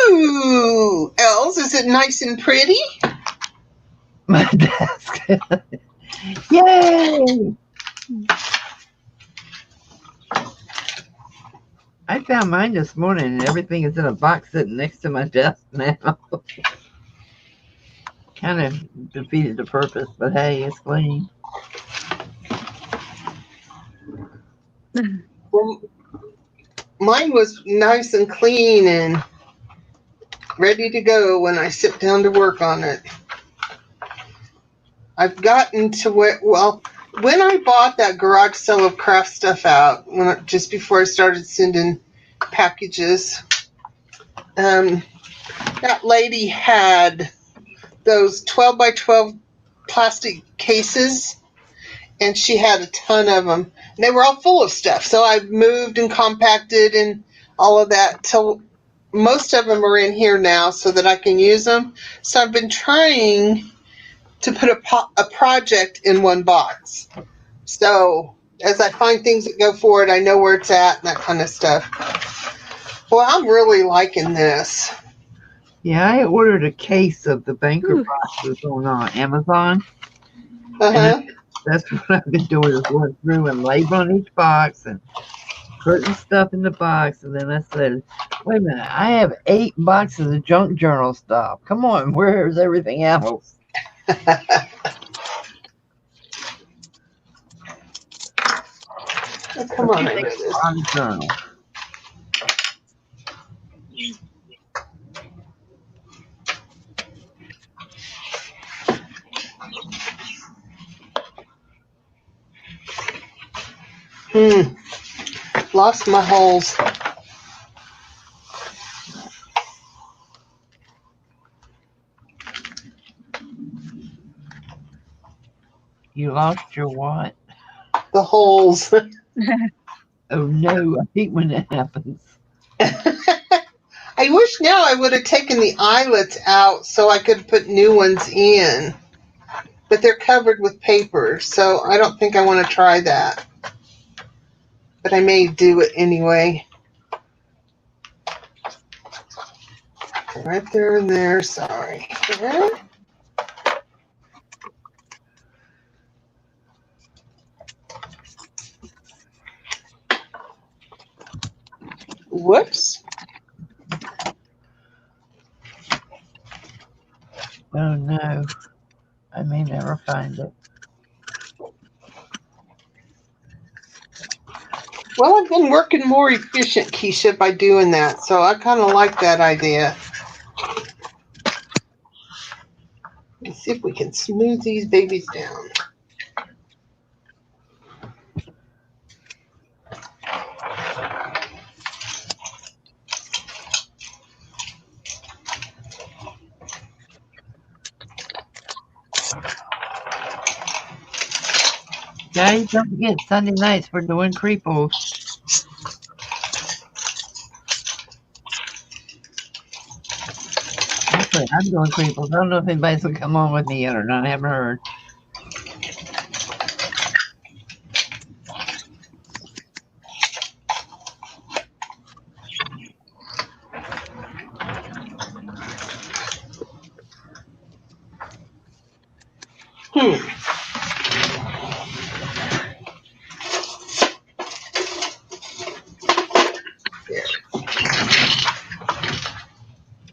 Ooh, Els, is it nice and pretty? My desk. Yay! I found mine this morning and everything is in a box sitting next to my desk now. Kind of defeated the purpose, but hey, it's clean. Well, mine was nice and clean and ready to go when I sit down to work on it. I've gotten to where, well, when I bought that garage sale of craft stuff out, just before I started sending packages, that lady had those 12 by 12 plastic cases, and she had a ton of them. And they were all full of stuff. So I moved and compacted and all of that till most of them are in here now so that I can use them. So I've been trying to put a project in one box. So as I find things that go for it, I know where it's at and that kind of stuff. Well, I'm really liking this. Yeah, I ordered a case of the banker boxes on Amazon. Uh-huh. That's what I've been doing is going through and labeling each box and putting stuff in the box. And then I said, wait a minute, I have 8 boxes of junk journal stuff. Come on, where's everything else? Oh, come on, I know this. On journal. Lost my holes. You lost your what? The holes. Oh no, I hate when that happens. I wish now I would have taken the eyelets out so I could put new ones in. But they're covered with paper, so I don't think I want to try that. But I may do it anyway. Right there and there, sorry. Okay. Whoops. Oh no, I may never find it. Well, I've been working more efficient, Keisha, by doing that. So I kind of like that idea. Let's see if we can smooth these babies down. Guys, don't forget Sunday nights we're doing creeples. Actually, I'm doing creeples. I don't know if anybody's will come on with me yet or not. I haven't heard.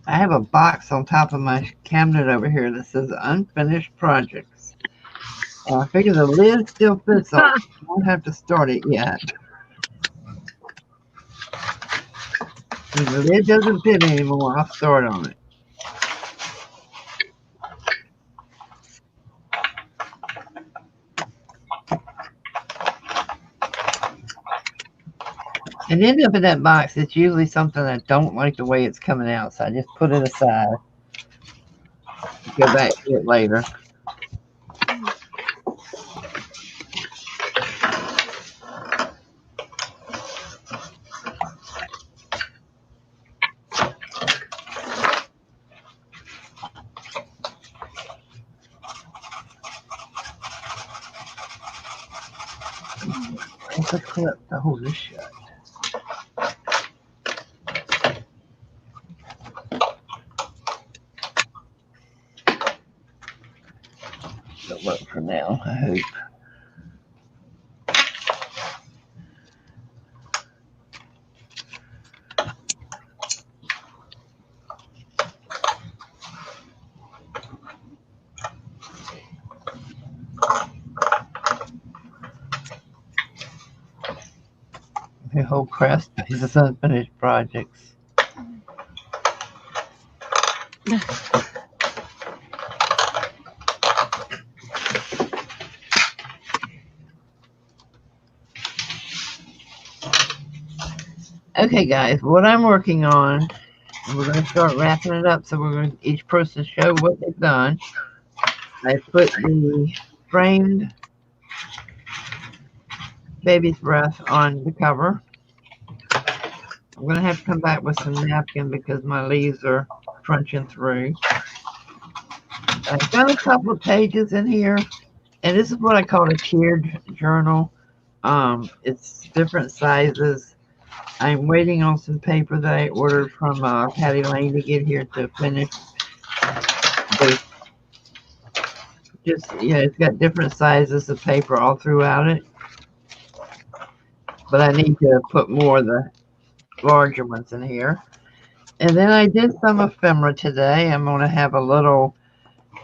I have a box on top of my cabinet over here that says unfinished projects. I figure the lid still fits on. I won't have to start it yet. If the lid doesn't fit anymore, I'll start on it. And then up in that box, it's usually something I don't like the way it's coming out, so I just put it aside. Go back to it later. There's a clip to hold this shut. It'll work for now, I hope. The whole crest is unfinished projects. Okay, guys, what I'm working on, and we're going to start wrapping it up, so we're going to each person show what they've done. I put the framed baby's breath on the cover. I'm going to have to come back with some napkin because my leaves are crunching through. I've got a couple of pages in here, and this is what I call a tiered journal. It's different sizes. I'm waiting on some paper that I ordered from Patty Lane to get here to finish. It's got different sizes of paper all throughout it. But I need to put more of the larger ones in here. And then I did some ephemera today. I'm going to have a little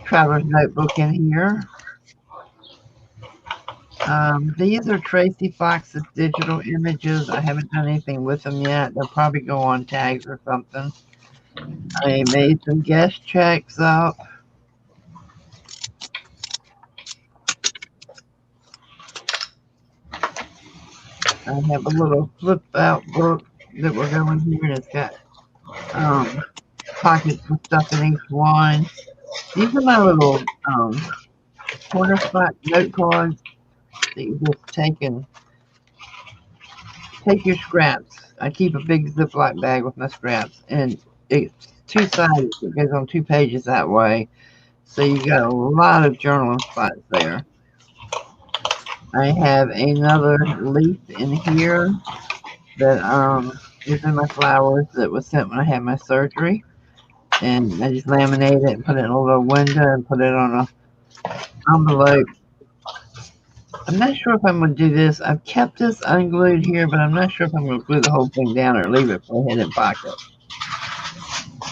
traveler's notebook in here. These are Tracy Fox's digital images. I haven't done anything with them yet. They'll probably go on tags or something. I made some guest checks up. I have a little flip out book that we're going here, and it's got pockets with stuff in each one. These are my little corner spot note cards that you just take your scraps. I keep a big Ziploc bag with my scraps, and it's two sides. It goes on 2 pages that way, so you got a lot of journaling spots there. I have another leaf in here that is in my flowers that was sent when I had my surgery, and I just laminate it and put it in a little window and put it on a envelope. I'm not sure if I'm going to do this. I've kept this unglued here, but I'm not sure if I'm going to glue the whole thing down or leave it for a hidden pocket.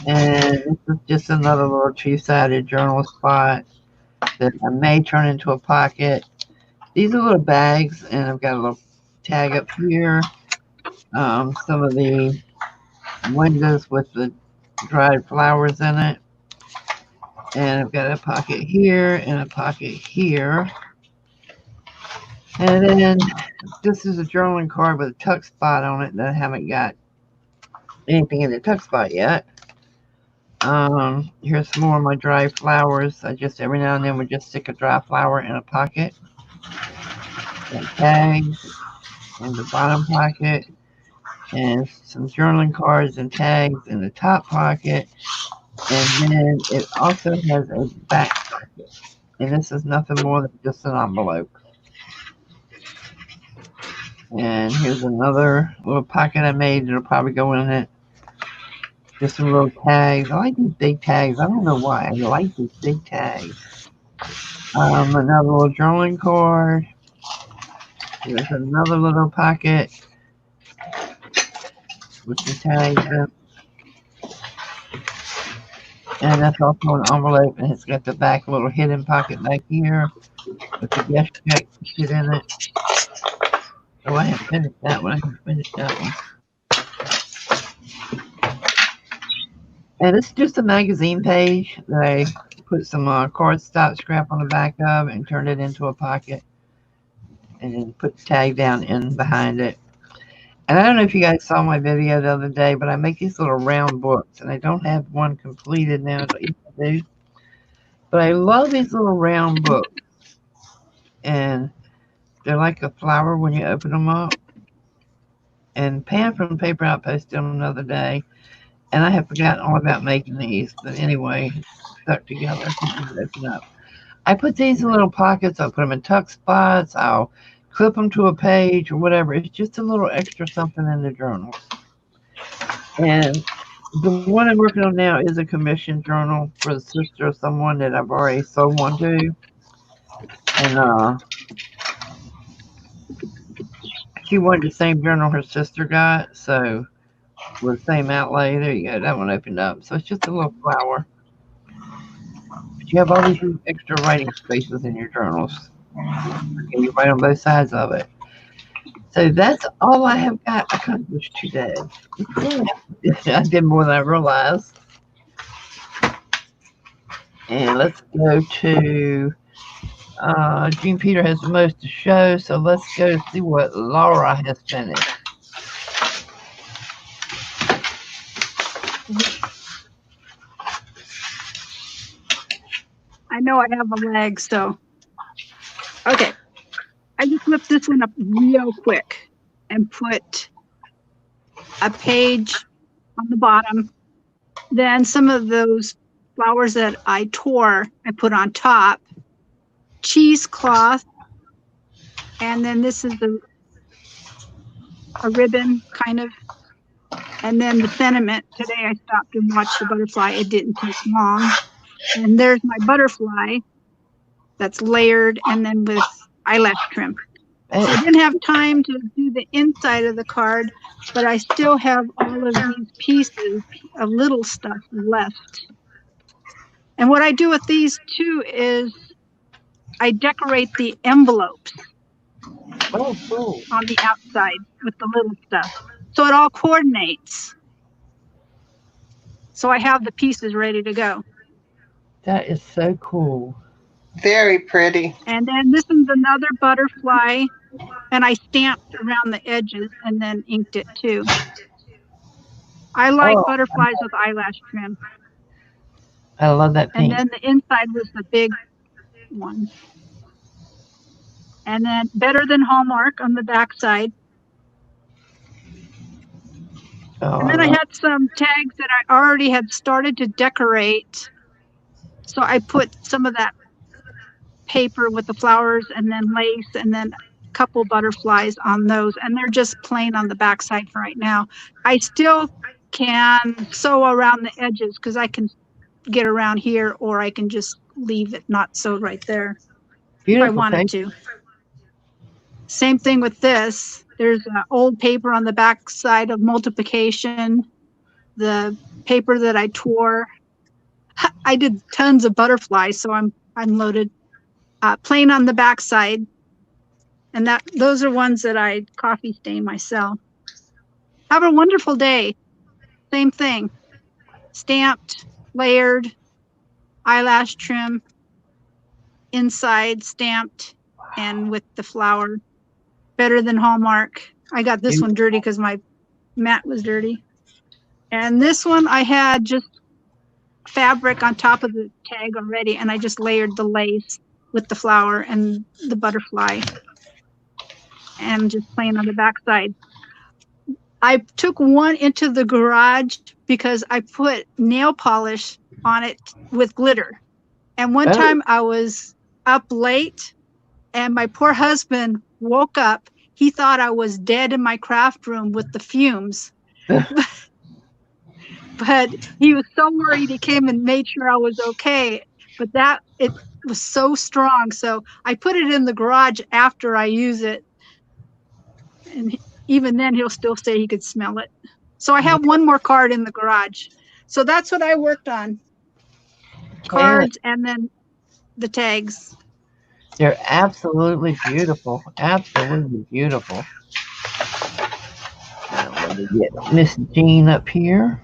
And this is just another little two-sided journal spot that I may turn into a pocket. These are little bags, and I've got a little tag up here. Some of the windows with the dried flowers in it. And I've got a pocket here and a pocket here. And then this is a journaling card with a tuck spot on it that I haven't got anything in the tuck spot yet. Here's some more of my dry flowers. I just every now and then would just stick a dry flower in a pocket. Got tags in the bottom pocket, and some journaling cards and tags in the top pocket. And then it also has a back pocket, and this is nothing more than just an envelope. And here's another little pocket I made that'll probably go in it. Just some little tags. I like these big tags. I don't know why. I like these big tags. Another little journaling card. Here's another little pocket with the tags in. And that's also an envelope, and it's got the back little hidden pocket back here with the guest check shit in it. Oh, I haven't finished that one. I haven't finished that one. And it's just a magazine page that I put some cardstock scrap on the back of and turned it into a pocket. And then put the tag down in behind it. And I don't know if you guys saw my video the other day, but I make these little round books. And I don't have one completed now, but I do. But I love these little round books. And they're like a flower when you open them up. And Pam from Paper Outpost did them the other day. And I have forgotten all about making these. But anyway, stuck together. Open up. I put these in little pockets. I'll put them in tuck spots. I'll clip them to a page or whatever. It's just a little extra something in the journal. And the one I'm working on now is a commission journal for the sister of someone that I've already sold one to. And she wanted the same journal her sister got, so with the same outlay. There you go. That one opened up. So it's just a little flower. But you have all these extra writing spaces in your journals. And you write on both sides of it. So that's all I have got accomplished today. I did more than I realized. And let's go to Jean Peter has the most to show, so let's go see what Laura has finished. I know I have a lag, so. Okay. I just flipped this one up real quick and put a page on the bottom. Then some of those flowers that I tore, I put on top. Cheesecloth. And then this is a ribbon, kind of. And then the sentiment. Today I stopped and watched the butterfly. It didn't take long. And there's my butterfly that's layered and then with eyelash trim. So I didn't have time to do the inside of the card, but I still have all of these pieces of little stuff left. And what I do with these too is I decorate the envelopes Oh, cool. on the outside with the little stuff. So it all coordinates. So I have the pieces ready to go. That is so cool. Very pretty. And then this is another butterfly, and I stamped around the edges and then inked it too. I like butterflies with eyelash trim. I love that And pink. then the inside was the big one. And then Better Than Hallmark on the back side. Oh, And then I had some tags that I already had started to decorate. So I put some of that paper with the flowers and then lace and then a couple butterflies on those. And they're just plain on the back side for right now. I still can sew around the edges because I can get around here, or I can just leave it not sewed right there if I wanted to. Same thing with this. There's old paper on the back side of multiplication the paper that I tore. I did tons of butterflies, so I'm loaded. Plain on the backside, and those are ones that I coffee stain myself. Have a wonderful day. Same thing. Stamped, layered, eyelash trim, inside stamped, and with the flower. Better than Hallmark. I got this one dirty because my mat was dirty. And this one I had just fabric on top of the tag already, and I just layered the lace with the flower and the butterfly, and just plain on the backside. I took one into the garage because I put nail polish on it with glitter. And one time I was up late and my poor husband woke up. He thought I was dead in my craft room with the fumes. But he was so worried, he came and made sure I was okay. But it was so strong. So I put it in the garage after I use it. And even then, he'll still say he could smell it. So I have one more card in the garage. So that's what I worked on. Cards and then the tags. They're absolutely beautiful. Absolutely beautiful. Let me get Miss Jean up here.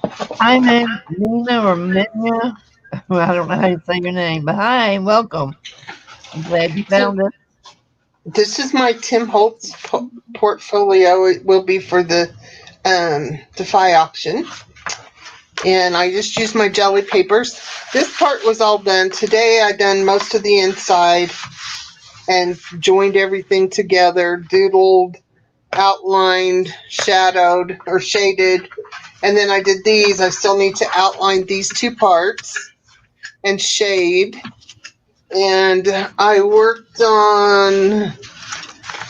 Hi, Nina or Minya. Well, I don't know how you say your name, but hi, welcome. I'm glad you found us. This is my Tim Holtz portfolio. It will be for the Defy auction. And I just used my jelly papers. This part was all done. Today I done most of the inside and joined everything together, doodled, outlined, shadowed, or shaded. And then I did these. I still need to outline these two parts and shade. And I worked on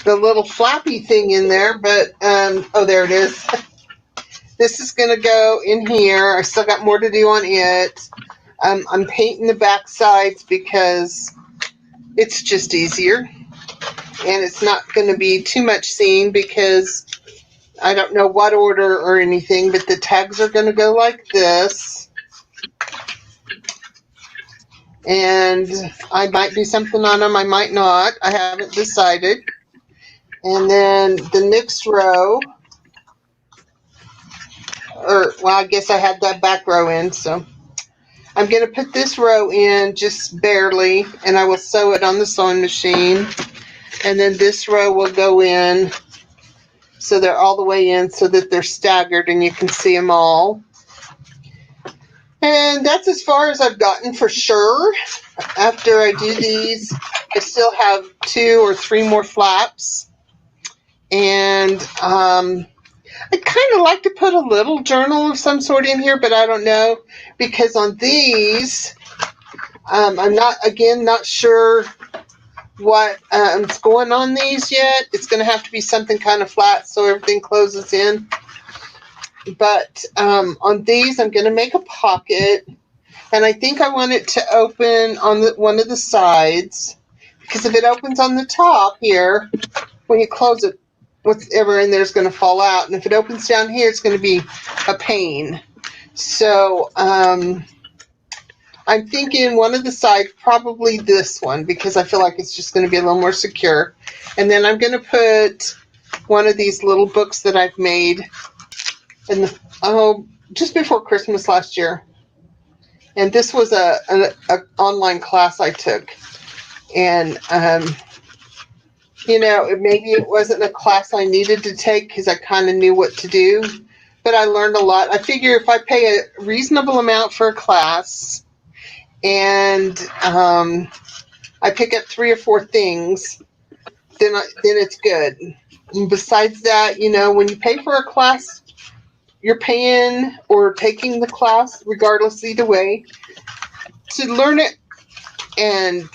the little flappy thing in there, but, oh, there it is. This is going to go in here. I still got more to do on it. I'm painting the back sides because it's just easier. And it's not going to be too much seen because I don't know what order or anything, but the tags are going to go like this. And I might do something on them, I might not. I haven't decided. And then the next row, I guess I had that back row in, so I'm going to put this row in just barely, and I will sew it on the sewing machine. And then this row will go in, so they're all the way in so that they're staggered and you can see them all. And that's as far as I've gotten for sure. After I do these, I still have 2 or 3 more flaps. And I'd kind of like to put a little journal of some sort in here, but I don't know. Because on these, I'm not sure what's going on these yet. It's going to have to be something kind of flat so everything closes in. But on these, I'm going to make a pocket, and I think I want it to open on one of the sides, because if it opens on the top here, when you close it, whatever in there is going to fall out, and if it opens down here, it's going to be a pain. So I'm thinking one of the sides, probably this one, because I feel like it's just going to be a little more secure. And then I'm going to put one of these little books that I've made just before Christmas last year. And this was an online class I took. And, maybe it wasn't a class I needed to take because I kind of knew what to do. But I learned a lot. I figure if I pay a reasonable amount for a class and I pick up 3 or 4 things, then it's good. And besides that, when you pay for a class, you're paying or taking the class, regardless either way, to learn it and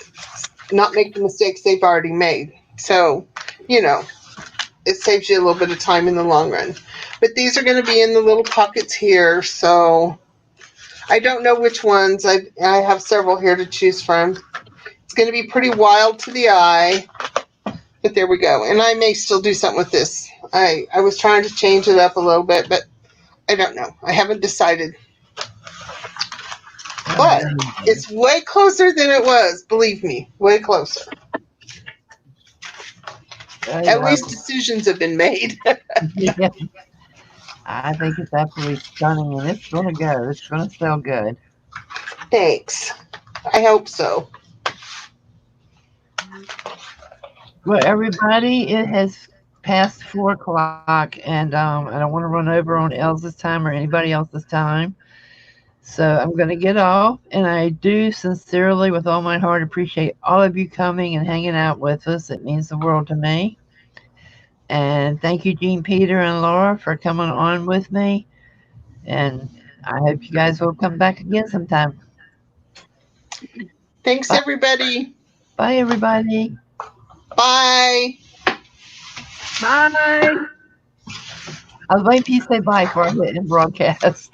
not make the mistakes they've already made. So, it saves you a little bit of time in the long run. But these are going to be in the little pockets here, so I don't know which ones. I have several here to choose from. It's going to be pretty wild to the eye, but there we go. And I may still do something with this. I was trying to change it up a little bit, but I don't know. I haven't decided. But it's way closer than it was, believe me. Way closer. At least decisions have been made. Yeah. I think it's absolutely stunning, and it's gonna go. It's gonna sell good. Thanks. I hope so. Well, everybody, it has past 4 o'clock, and I don't want to run over on Elsa's time or anybody else's time. So I'm going to get off, and I do sincerely, with all my heart, appreciate all of you coming and hanging out with us. It means the world to me. And thank you, Jean, Peter, and Laura, for coming on with me. And I hope you guys will come back again sometime. Thanks, Bye. everybody. Bye, everybody. Bye. Bye. I was waiting for you to say bye before I hit and broadcast.